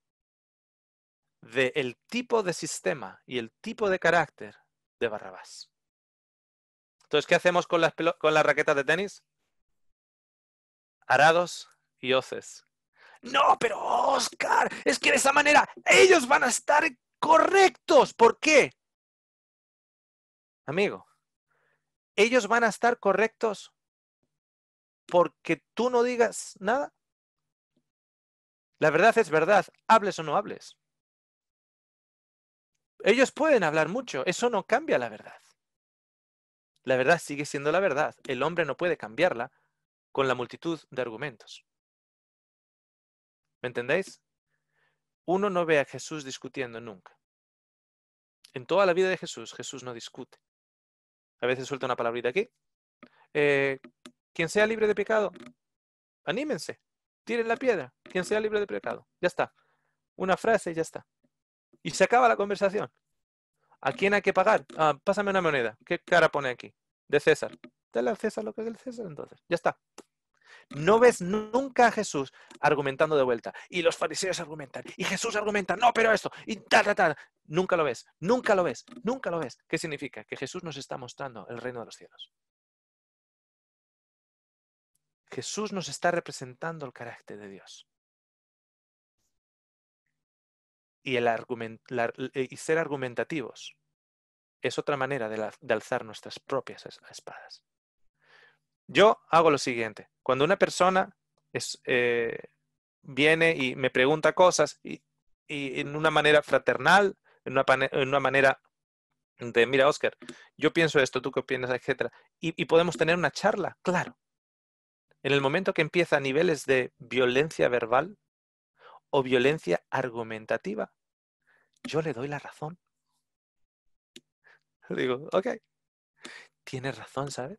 del tipo de sistema y el tipo de carácter de Barrabás. Entonces, ¿qué hacemos con las raquetas de tenis? Arados y hoces. No, pero Oscar, es que de esa manera ellos van a estar correctos. ¿Por qué? Amigo, ellos van a estar correctos porque tú no digas nada. La verdad es verdad, hables o no hables. Ellos pueden hablar mucho, eso no cambia la verdad. La verdad sigue siendo la verdad. El hombre no puede cambiarla con la multitud de argumentos. ¿Me entendéis? Uno no ve a Jesús discutiendo nunca. En toda la vida de Jesús, Jesús no discute. A veces suelta una palabrita aquí. Quien sea libre de pecado, anímense, tiren la piedra. Quien sea libre de pecado, ya está. Una frase y ya está. Y se acaba la conversación. ¿A quién hay que pagar? Pásame una moneda. ¿Qué cara pone aquí? De César. Dale al César lo que es del César, entonces. Ya está. No ves nunca a Jesús argumentando de vuelta. Y los fariseos argumentan. Y Jesús argumenta, no, pero esto. Y tal. Nunca lo ves. Nunca lo ves. Nunca lo ves. ¿Qué significa? Que Jesús nos está mostrando el reino de los cielos. Jesús nos está representando el carácter de Dios. Y, y ser argumentativos es otra manera de alzar nuestras propias espadas. Yo hago lo siguiente. Cuando una persona viene y me pregunta cosas y en una manera fraternal, en una manera de, mira, Oscar, yo pienso esto, tú qué opinas, etcétera, y podemos tener una charla, claro. en el momento que empieza a niveles de violencia verbal o violencia argumentativa, yo le doy la razón. Digo, ok, tienes razón, ¿sabes?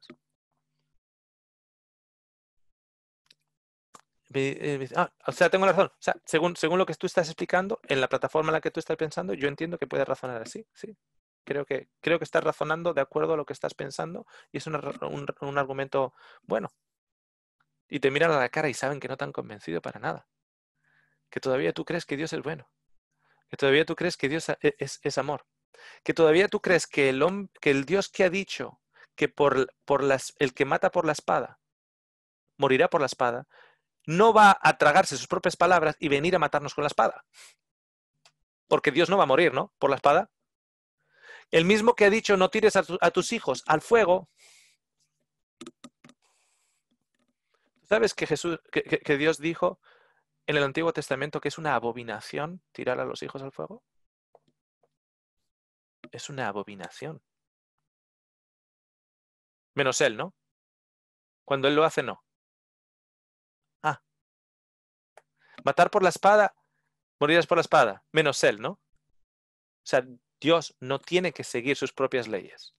O sea, tengo la razón. O sea, según lo que tú estás explicando, en la plataforma en la que tú estás pensando, yo entiendo que puedes razonar así, sí. Creo que estás razonando de acuerdo a lo que estás pensando y es un argumento bueno. Y te miran a la cara y saben que no te han convencido para nada. Que todavía tú crees que Dios es bueno. Que todavía tú crees que Dios es amor. Que todavía tú crees que el Dios que ha dicho que el que mata por la espada morirá por la espada, no va a tragarse sus propias palabras y venir a matarnos con la espada. Porque Dios no va a morir, ¿no? Por la espada. El mismo que ha dicho no tires a tus hijos al fuego. ¿Sabes que que Dios dijo en el Antiguo Testamento que es una abominación tirar a los hijos al fuego? Es una abominación. Menos él, ¿no? Cuando él lo hace, no. Ah, matar por la espada, morirás por la espada. Menos él, ¿no? O sea, Dios no tiene que seguir sus propias leyes.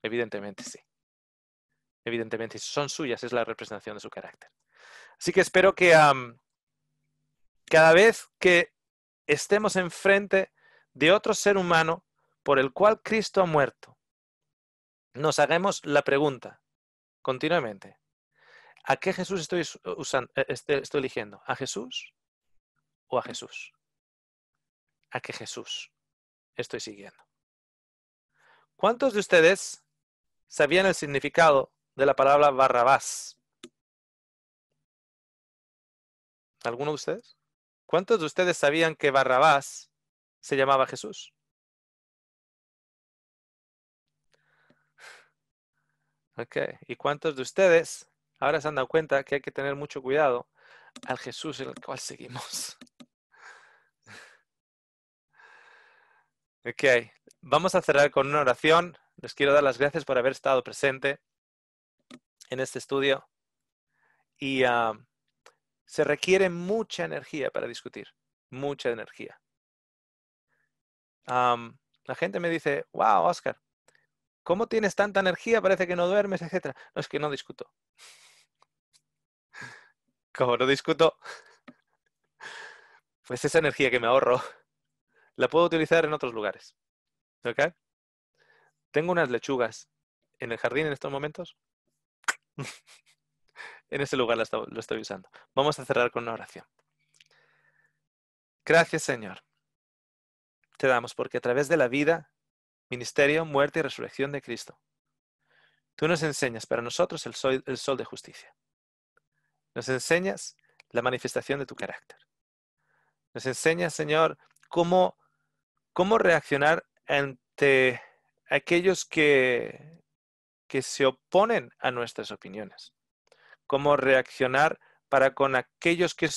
Evidentemente sí. Evidentemente, si son suyas, es la representación de su carácter. Así que espero que cada vez que estemos enfrente de otro ser humano por el cual Cristo ha muerto, nos hagamos la pregunta continuamente: ¿a qué Jesús estoy eligiendo? ¿A Jesús o a Jesús? ¿A qué Jesús estoy siguiendo? ¿Cuántos de ustedes sabían el significado de la palabra Barrabás? ¿Alguno de ustedes? ¿Cuántos de ustedes sabían que Barrabás se llamaba Jesús? Ok. ¿Y cuántos de ustedes ahora se han dado cuenta que hay que tener mucho cuidado al Jesús en el cual seguimos? Ok. Vamos a cerrar con una oración. Les quiero dar las gracias por haber estado presente en este estudio. Y se requiere mucha energía para discutir. Mucha energía. La gente me dice, wow, Oscar, ¿cómo tienes tanta energía? Parece que no duermes, etcétera. No, es que no discuto. Como no discuto, pues esa energía que me ahorro la puedo utilizar en otros lugares. ¿Ok? Tengo unas lechugas en el jardín en estos momentos. En ese lugar lo estoy usando. Vamos a cerrar con una oración. Gracias, Señor. Te damos porque a través de la vida, ministerio, muerte y resurrección de Cristo, tú nos enseñas para nosotros el sol de justicia. Nos enseñas la manifestación de tu carácter. Nos enseñas, Señor, cómo reaccionar ante aquellos que se oponen a nuestras opiniones. Cómo reaccionar para con aquellos que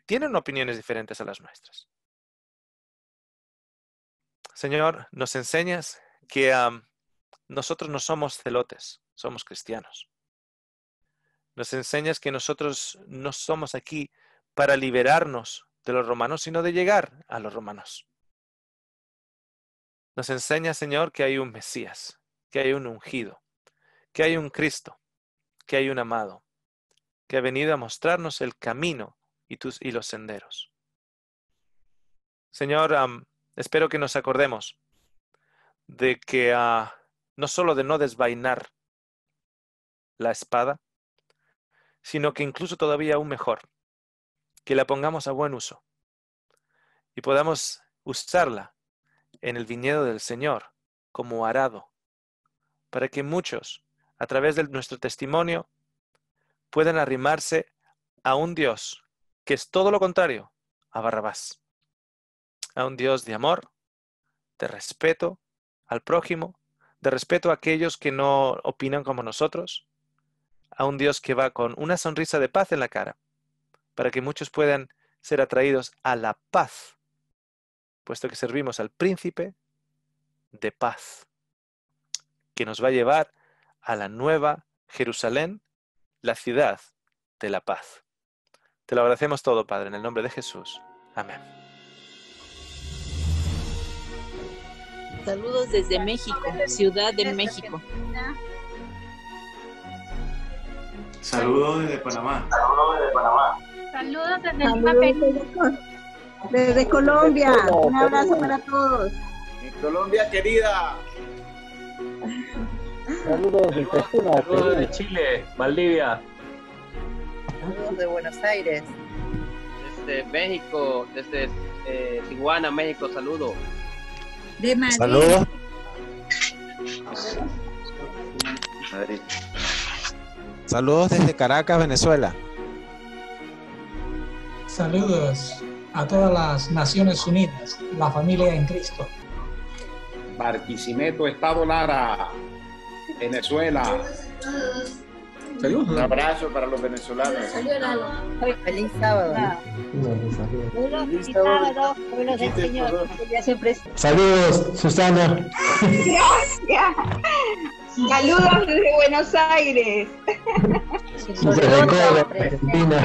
tienen opiniones diferentes a las nuestras. Señor, nos enseñas que nosotros no somos celotes, somos cristianos. Nos enseñas que nosotros no somos aquí para liberarnos de los romanos, sino de llegar a los romanos. Nos enseñas, Señor, que hay un Mesías, que hay un ungido, que hay un Cristo, que hay un amado, que ha venido a mostrarnos el camino y los senderos. Señor, espero que nos acordemos de que no solo de no desvainar la espada, sino que incluso todavía aún mejor, que la pongamos a buen uso y podamos usarla en el viñedo del Señor como arado, para que muchos, a través de nuestro testimonio, puedan arrimarse a un Dios que es todo lo contrario a Barrabás, a un Dios de amor, de respeto al prójimo, de respeto a aquellos que no opinan como nosotros, a un Dios que va con una sonrisa de paz en la cara, para que muchos puedan ser atraídos a la paz, puesto que servimos al príncipe de paz, que nos va a llevar a la nueva Jerusalén, la ciudad de la paz. Te lo agradecemos todo, Padre, en el nombre de Jesús. Amén. Saludos desde México, Ciudad de México. Saludos desde Panamá. Saludos desde Perú. Desde Colombia. Un abrazo para todos. En Colombia, querida. Saludos de Chile, Valdivia. Saludos de Buenos Aires. Desde México, desde Tijuana, México, saludos. De Madrid. Saludos. Saludos desde Caracas, Venezuela. Saludos a todas las Naciones Unidas, la familia en Cristo. Barquisimeto, Estado Lara, Venezuela. Saludos. Un abrazo para los venezolanos. Feliz sábado. Feliz sábado. Buenos del Señor. Saludos, Susana. Gracias. Saludos desde Buenos Aires. Desde Córdoba, Argentina.